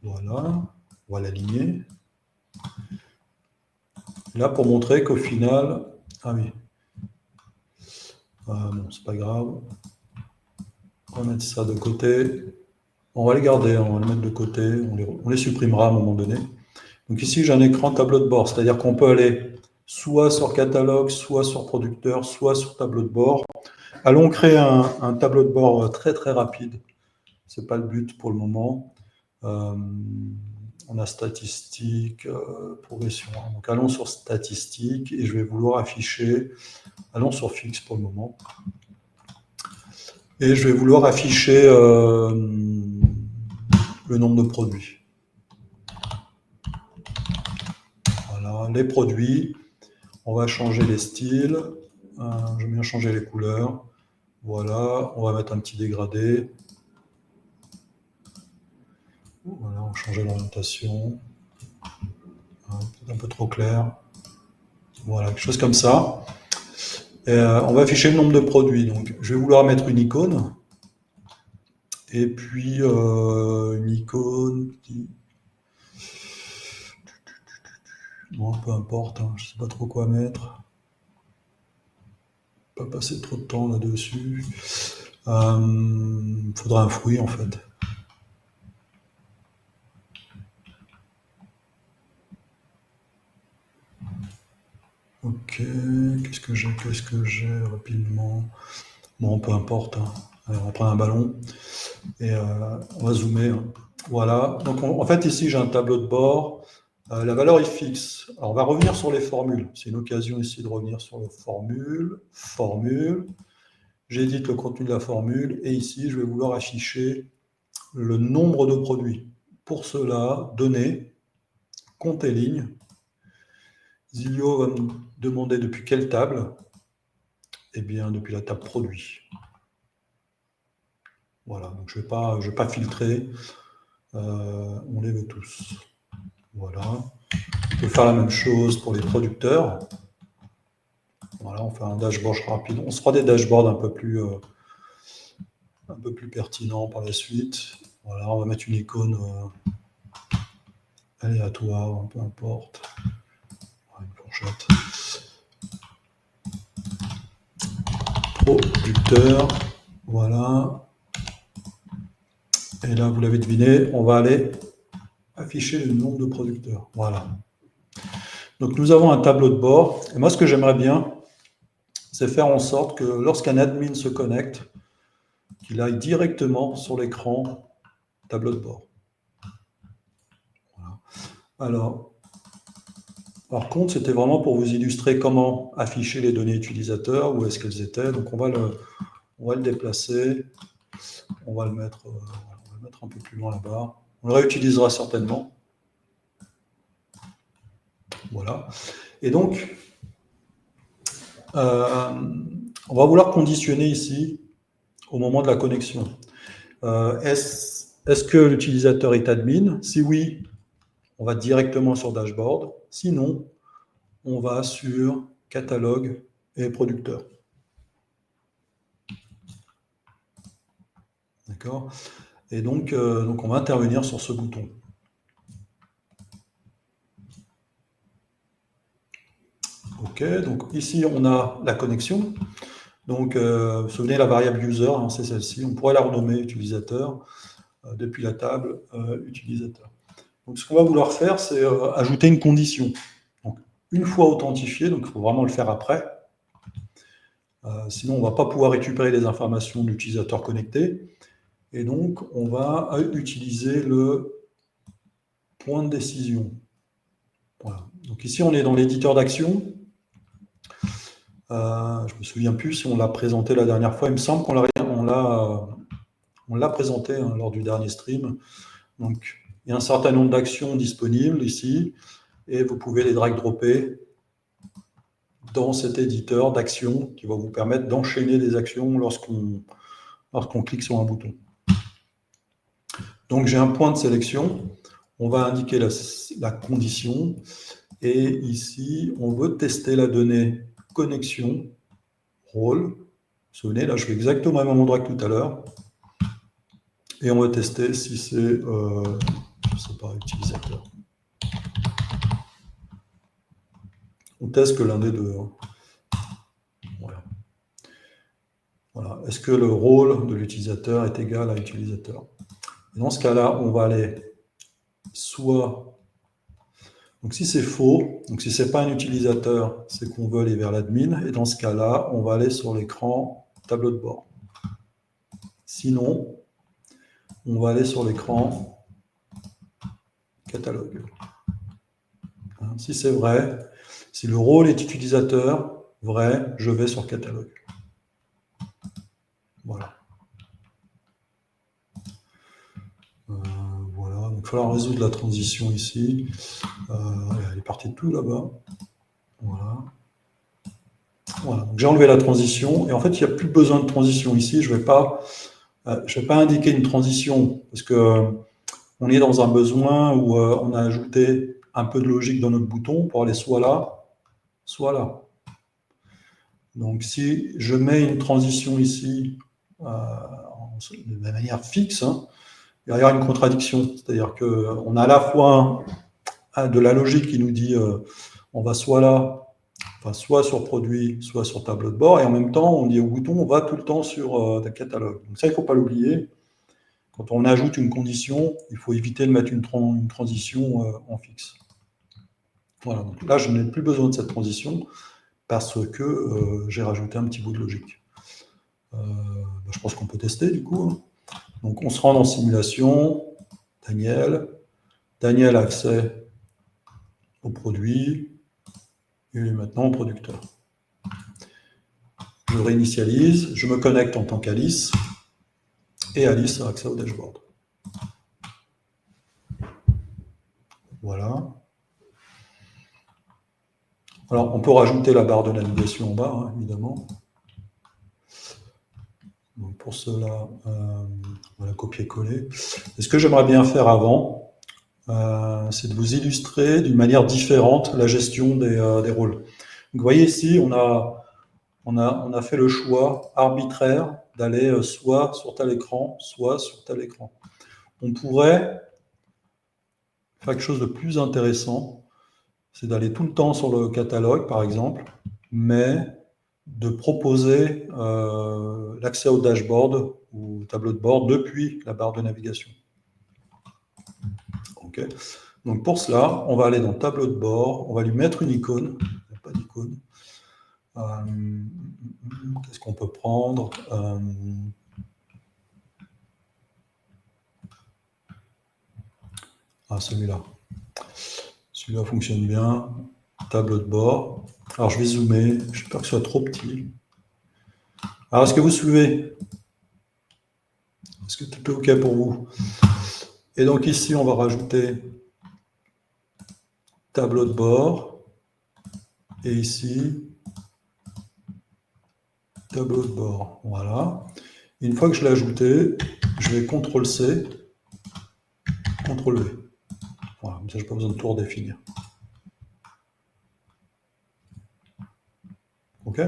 S1: Voilà, on va l'aligner. Là, pour montrer qu'au final... Ah oui. Bon, c'est pas grave. On va mettre ça de côté. On va les garder, on va les mettre de côté. On les supprimera à un moment donné. Donc ici, j'ai un écran tableau de bord. C'est-à-dire qu'on peut aller soit sur catalogue, soit sur producteur, soit sur tableau de bord. Allons créer un tableau de bord très très rapide. Ce n'est pas le but pour le moment. On a statistiques, progression. Donc allons sur statistiques et je vais vouloir afficher, allons sur fixe pour le moment. Et je vais vouloir afficher le nombre de produits. Voilà, les produits. On va changer les styles. J'aime bien changer les couleurs. Voilà, on va mettre un petit dégradé. Voilà, on va changer l'orientation. Peut-être un peu trop clair. Voilà, quelque chose comme ça. Et, on va afficher le nombre de produits. Donc, je vais vouloir mettre une icône. Et puis, une icône qui... Bon, peu importe, hein, je ne sais pas trop quoi mettre. Pas passer trop de temps là-dessus. Faudra un fruit, en fait. Ok, qu'est-ce que j'ai rapidement? Bon, peu importe, hein. Alors, on va prendre un ballon et on va zoomer, hein. Voilà, donc en fait ici j'ai un tableau de bord. La valeur est fixe. Alors on va revenir sur les formules. C'est une occasion ici de revenir sur les formules. Formule. J'édite le contenu de la formule et ici je vais vouloir afficher le nombre de produits. Pour cela, données, compte et ligne. Zilio va me demander depuis quelle table? Eh bien, depuis la table produit. Voilà, donc je vais pas filtrer. On les veut tous. Voilà. On peut faire la même chose pour les producteurs. Voilà, on fait un dashboard rapide. On se fera des dashboards un peu plus pertinents par la suite. Voilà, on va mettre une icône aléatoire, peu importe. Une fourchette. Producteur. Voilà. Et là, vous l'avez deviné, on va aller afficher le nombre de producteurs. Voilà. Donc, nous avons un tableau de bord. Et moi, ce que j'aimerais bien, c'est faire en sorte que lorsqu'un admin se connecte, qu'il aille directement sur l'écran tableau de bord. Voilà. Alors, par contre, c'était vraiment pour vous illustrer comment afficher les données utilisateurs, où est-ce qu'elles étaient. Donc, on va le déplacer. On va le mettre un peu plus loin là-bas. On le réutilisera certainement. Voilà. Et donc, on va vouloir conditionner ici au moment de la connexion. Est-ce que l'utilisateur est admin? Si oui, on va directement sur dashboard. Sinon, on va sur catalogue et producteur. D'accord? Et donc, on va intervenir sur ce bouton. OK, donc ici, on a la connexion. Donc, vous vous souvenez, la variable user, hein, c'est celle-ci. On pourrait la renommer utilisateur depuis la table utilisateur. Donc, ce qu'on va vouloir faire, c'est ajouter une condition. Donc, une fois authentifié, donc il faut vraiment le faire après. Sinon, on ne va pas pouvoir récupérer les informations de l'utilisateur connecté. Et donc, on va utiliser le point de décision. Voilà. Donc ici, on est dans l'éditeur d'action. Je ne me souviens plus si on l'a présenté la dernière fois. Il me semble qu'on l'a présenté lors du dernier stream. Donc, il y a un certain nombre d'actions disponibles ici, et vous pouvez les drag-dropper dans cet éditeur d'actions qui va vous permettre d'enchaîner des actions lorsqu'on clique sur un bouton. Donc, j'ai un point de sélection. On va indiquer la condition. Et ici, on veut tester la donnée connexion, rôle. Vous vous souvenez, là, je fais exactement le même endroit que tout à l'heure. Et on va tester si c'est, je sais pas, utilisateur. On teste que l'un des deux. Voilà. Voilà. Est-ce que le rôle de l'utilisateur est égal à utilisateur? Et dans ce cas-là, on va aller soit... Donc si c'est faux, donc si ce n'est pas un utilisateur, c'est qu'on veut aller vers l'admin. Et dans ce cas-là, on va aller sur l'écran tableau de bord. Sinon, on va aller sur l'écran catalogue. Si c'est vrai, si le rôle est utilisateur, vrai, je vais sur catalogue. Voilà. Voilà, donc il va falloir résoudre la transition ici. Elle est partie de tout là-bas. Voilà. Voilà. J'ai enlevé la transition et en fait, il n'y a plus besoin de transition ici. Je ne vais pas indiquer une transition parce que on est dans un besoin où on a ajouté un peu de logique dans notre bouton pour aller soit là, soit là. Donc, si je mets une transition ici de manière fixe, hein, il va y avoir une contradiction. C'est-à-dire qu'on a à la fois de la logique qui nous dit on va soit là, enfin, soit sur produit, soit sur tableau de bord, et en même temps, on dit au bouton on va tout le temps sur le catalogue. Donc ça, il ne faut pas l'oublier. Quand on ajoute une condition, il faut éviter de mettre une transition en fixe. Voilà, donc là, je n'ai plus besoin de cette transition. parce que j'ai rajouté un petit bout de logique. Je pense qu'on peut tester du coup. Donc on se rend dans simulation, Daniel a accès au produit, et maintenant au producteur. Je réinitialise, je me connecte en tant qu'Alice, et Alice a accès au dashboard. Voilà. Alors, on peut rajouter la barre de navigation en bas, hein, évidemment. Donc, pour cela, on va la copier-coller. Et ce que j'aimerais bien faire avant, c'est de vous illustrer d'une manière différente la gestion des rôles. Donc, vous voyez ici, on a fait le choix arbitraire d'aller soit sur tel écran, soit sur tel écran. On pourrait faire quelque chose de plus intéressant, c'est d'aller tout le temps sur le catalogue, par exemple, mais de proposer l'accès au dashboard ou au tableau de bord depuis la barre de navigation. Okay. Donc pour cela, on va aller dans tableau de bord, on va lui mettre une icône. Il n'y a pas d'icône. Qu'est-ce qu'on peut prendre celui-là. Celui-là fonctionne bien. Tableau de bord. Alors je vais zoomer, j'espère que ce soit trop petit. Alors est-ce que vous suivez? Est-ce que tout est OK pour vous? Et donc ici, on va rajouter tableau de bord. Et ici, tableau de bord. Voilà. Une fois que je l'ai ajouté, je vais CTRL-C, CTRL-V. Voilà, comme ça, je n'ai pas besoin de tout redéfinir. OK?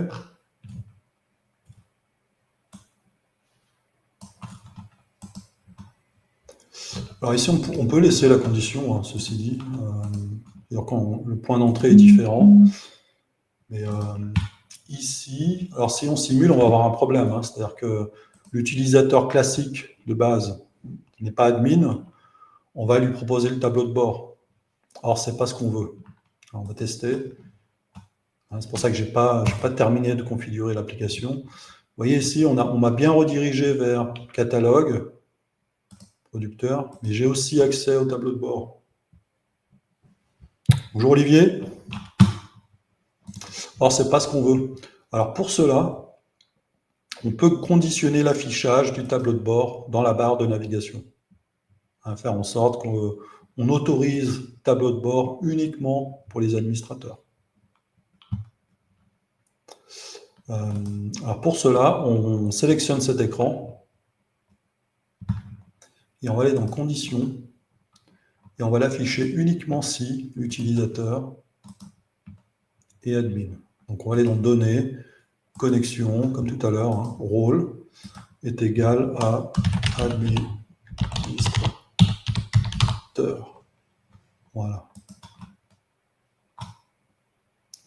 S1: Alors ici, on peut laisser la condition, hein, ceci dit. Quand le point d'entrée est différent. Mais ici, alors si on simule, on va avoir un problème. Hein, c'est-à-dire que l'utilisateur classique de base, qui n'est pas admin, on va lui proposer le tableau de bord. Or, ce n'est pas ce qu'on veut. Alors, on va tester. C'est pour ça que je n'ai pas terminé de configurer l'application. Vous voyez ici, on m'a bien redirigé vers catalogue, producteur, mais j'ai aussi accès au tableau de bord. Bonjour Olivier. Or, ce n'est pas ce qu'on veut. Alors, pour cela, on peut conditionner l'affichage du tableau de bord dans la barre de navigation. Faire en sorte qu'on autorise le tableau de bord uniquement pour les administrateurs. Alors pour cela, on sélectionne cet écran et on va aller dans Conditions et on va l'afficher uniquement si l'utilisateur est admin. Donc on va aller dans Données, Connexion, comme tout à l'heure, hein, rôle est égal à administrateur. Voilà.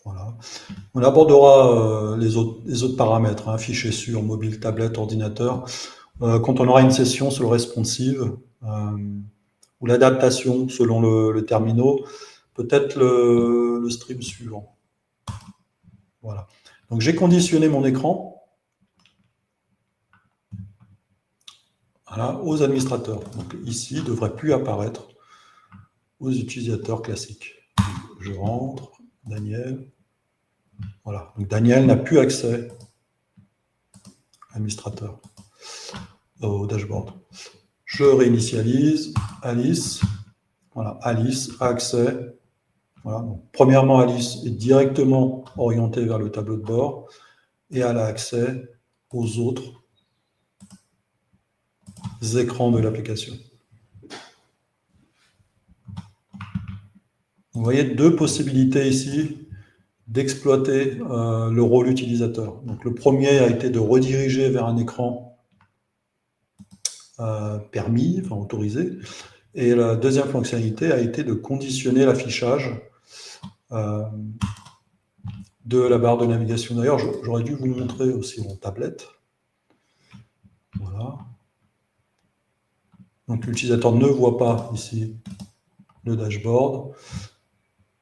S1: Voilà. On abordera les autres paramètres, hein, fichier sur mobile, tablette, ordinateur, quand on aura une session sur le responsive ou l'adaptation selon le terminal, peut-être le stream suivant. Voilà. Donc j'ai conditionné mon écran aux administrateurs. Donc ici, il ne devrait plus apparaître aux utilisateurs classiques. Je rentre, Daniel. Voilà. Donc Daniel n'a plus accès administrateur au dashboard. Je réinitialise, Alice. Voilà, Alice a accès. Voilà. Donc, premièrement, Alice est directement orientée vers le tableau de bord et elle a accès aux autres écrans de l'application. Vous voyez deux possibilités ici d'exploiter le rôle utilisateur. Donc, le premier a été de rediriger vers un écran permis, enfin autorisé, et la deuxième fonctionnalité a été de conditionner l'affichage de la barre de navigation. D'ailleurs, j'aurais dû vous montrer aussi en tablette. Voilà. Donc l'utilisateur ne voit pas ici le dashboard.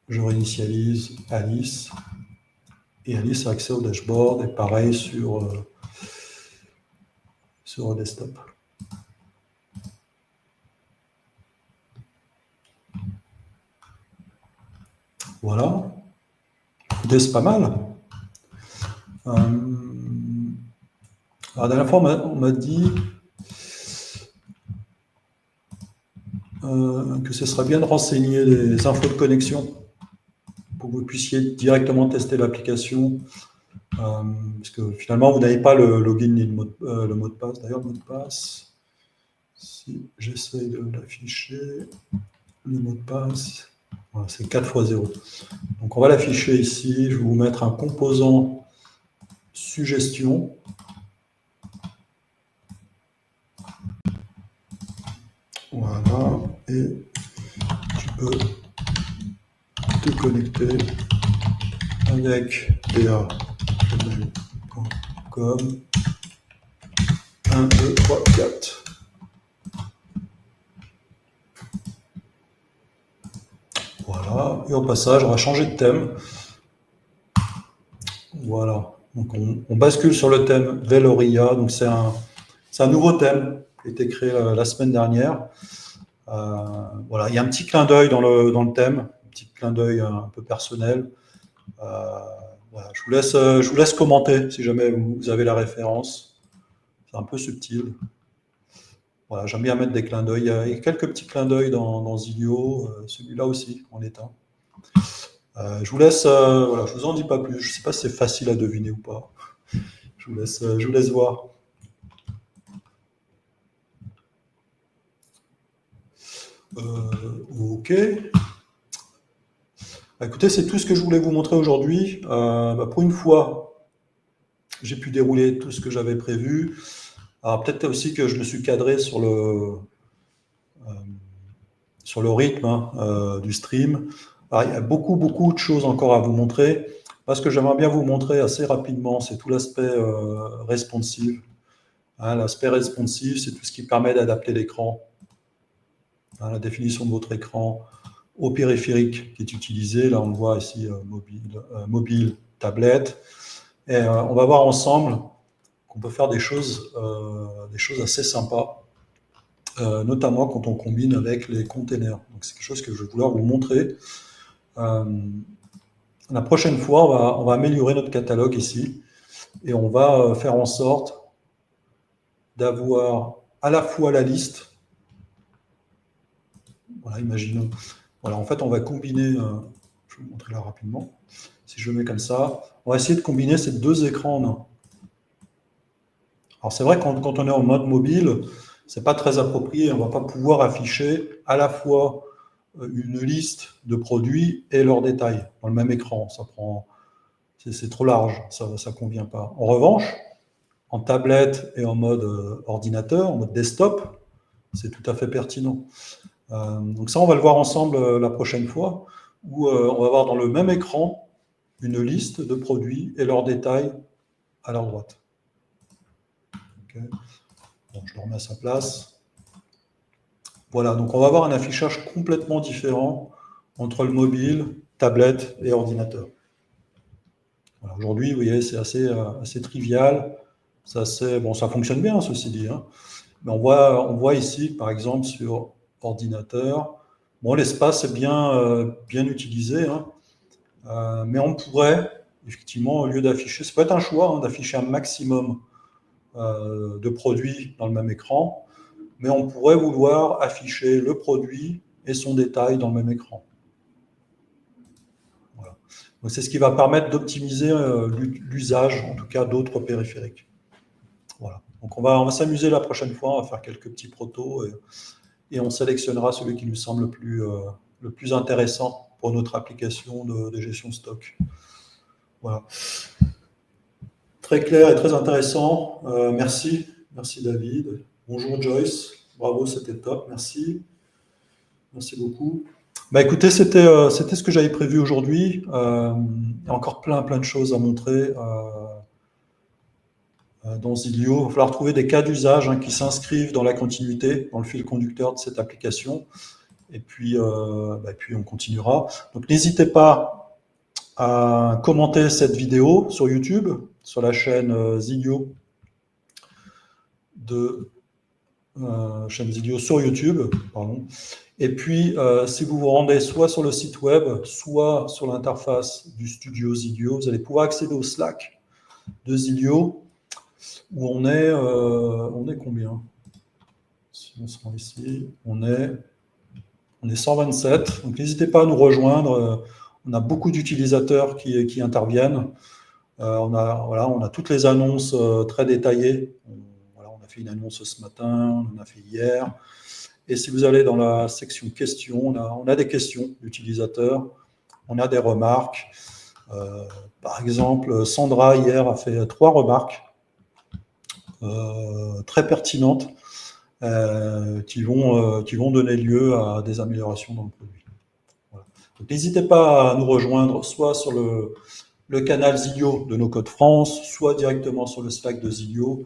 S1: Je réinitialise Alice Et Alice a accès au dashboard, et pareil sur le desktop. Voilà. Écoutez, c'est pas mal. La dernière fois, on m'a dit que ce serait bien de renseigner les infos de connexion pour que vous puissiez directement tester l'application. Parce que finalement, vous n'avez pas le login ni le mot de passe. D'ailleurs, le mot de passe, si j'essaie de l'afficher, le mot de passe, voilà, c'est 4 x 0. Donc, on va l'afficher ici. Je vais vous mettre un composant suggestion. Voilà. Et tu peux te connecter avec pa@gmail.com 1, 2, 3, 4. Voilà, et au passage, on va changer de thème. Voilà, donc on bascule sur le thème Veloria, donc c'est un nouveau thème qui a été créé la semaine dernière. Voilà, il y a un petit clin d'œil dans le thème, un petit clin d'œil un peu personnel. Voilà, je vous laisse commenter si jamais vous avez la référence. C'est un peu subtil. Voilà, j'aime bien mettre des clins d'œil. Il y a quelques petits clins d'œil dans Zilio, celui-là aussi en est un. Je vous laisse, voilà, je vous en dis pas plus. Je ne sais pas si c'est facile à deviner ou pas. Je vous laisse voir. Ok. Écoutez, c'est tout ce que je voulais vous montrer aujourd'hui. Pour une fois, j'ai pu dérouler tout ce que j'avais prévu. Alors peut-être aussi que je me suis cadré sur le rythme du stream. Alors, il y a beaucoup de choses encore à vous montrer. Ce que j'aimerais bien vous montrer assez rapidement, c'est tout l'aspect responsive. L'aspect responsive, c'est tout ce qui permet d'adapter l'écran, la définition de votre écran au périphérique qui est utilisé. Là, on le voit ici, mobile, tablette. Et on va voir ensemble qu'on peut faire des choses assez sympas, notamment quand on combine avec les containers. Donc, c'est quelque chose que je vais vouloir vous montrer. La prochaine fois, on va améliorer notre catalogue ici et on va faire en sorte d'avoir à la fois la liste. Voilà, imaginons. Voilà, en fait, on va combiner. Je vais vous montrer là rapidement. Si je le mets comme ça, on va essayer de combiner ces deux écrans en un. Alors, c'est vrai que quand on est en mode mobile, c'est pas très approprié. On va pas pouvoir afficher à la fois une liste de produits et leurs détails dans le même écran. C'est trop large, ça convient pas. En revanche, en tablette et en mode ordinateur, en mode desktop, c'est tout à fait pertinent. Donc ça, on va le voir ensemble la prochaine fois, où on va voir dans le même écran une liste de produits et leurs détails à leur droite. Okay. Bon, je le remets à sa place. Voilà, donc on va avoir un affichage complètement différent entre le mobile, tablette et ordinateur. Voilà, aujourd'hui, vous voyez, c'est assez trivial. Ça fonctionne bien, ceci dit. Mais on voit ici, par exemple, sur ordinateur, l'espace est bien utilisé, mais on pourrait, effectivement, au lieu d'afficher, ça peut être un choix, d'afficher un maximum de produits dans le même écran, mais on pourrait vouloir afficher le produit et son détail dans le même écran. Voilà. Donc c'est ce qui va permettre d'optimiser l'usage, en tout cas, d'autres périphériques. Voilà. Donc on va s'amuser la prochaine fois, on va faire quelques petits protos et on sélectionnera celui qui nous semble le plus intéressant pour notre application de gestion stock. Voilà. Très clair et très intéressant. Merci David. Bonjour Joyce. Bravo, c'était top. Merci beaucoup. Écoutez, c'était ce que j'avais prévu aujourd'hui. Il y a encore plein de choses à montrer dans Zilio. Il va falloir trouver des cas d'usage qui s'inscrivent dans la continuité, dans le fil conducteur de cette application. Et puis on continuera. Donc n'hésitez pas à commenter cette vidéo sur YouTube, sur la chaîne Zilio chaîne Zilio sur YouTube, pardon. Et puis, si vous vous rendez soit sur le site web, soit sur l'interface du studio Zilio, vous allez pouvoir accéder au Slack de Zilio, où on est combien? Si on se rend ici, on est 127. Donc, n'hésitez pas à nous rejoindre. On a beaucoup d'utilisateurs qui interviennent. On a toutes les annonces très détaillées. On a fait une annonce ce matin, on en a fait hier. Et si vous allez dans la section questions, on a des questions d'utilisateurs, on a des remarques. Par exemple, Sandra, hier, a fait 3 remarques très pertinentes qui vont donner lieu à des améliorations dans le produit. Voilà. Donc, n'hésitez pas à nous rejoindre soit sur le canal Zilio de No Code France, soit directement sur le Slack de Zilio,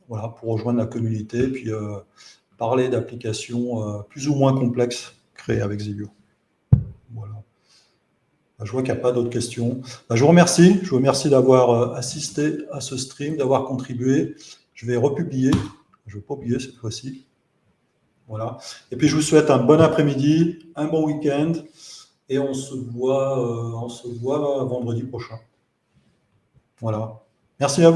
S1: pour rejoindre la communauté, puis parler d'applications plus ou moins complexes créées avec Zilio. Voilà. Je vois qu'il n'y a pas d'autres questions. Je vous remercie d'avoir assisté à ce stream, d'avoir contribué. Je vais republier, je ne vais pas oublier cette fois-ci. Voilà. Et puis je vous souhaite un bon après-midi, un bon week-end, et on se voit vendredi prochain. Voilà. Merci à vous.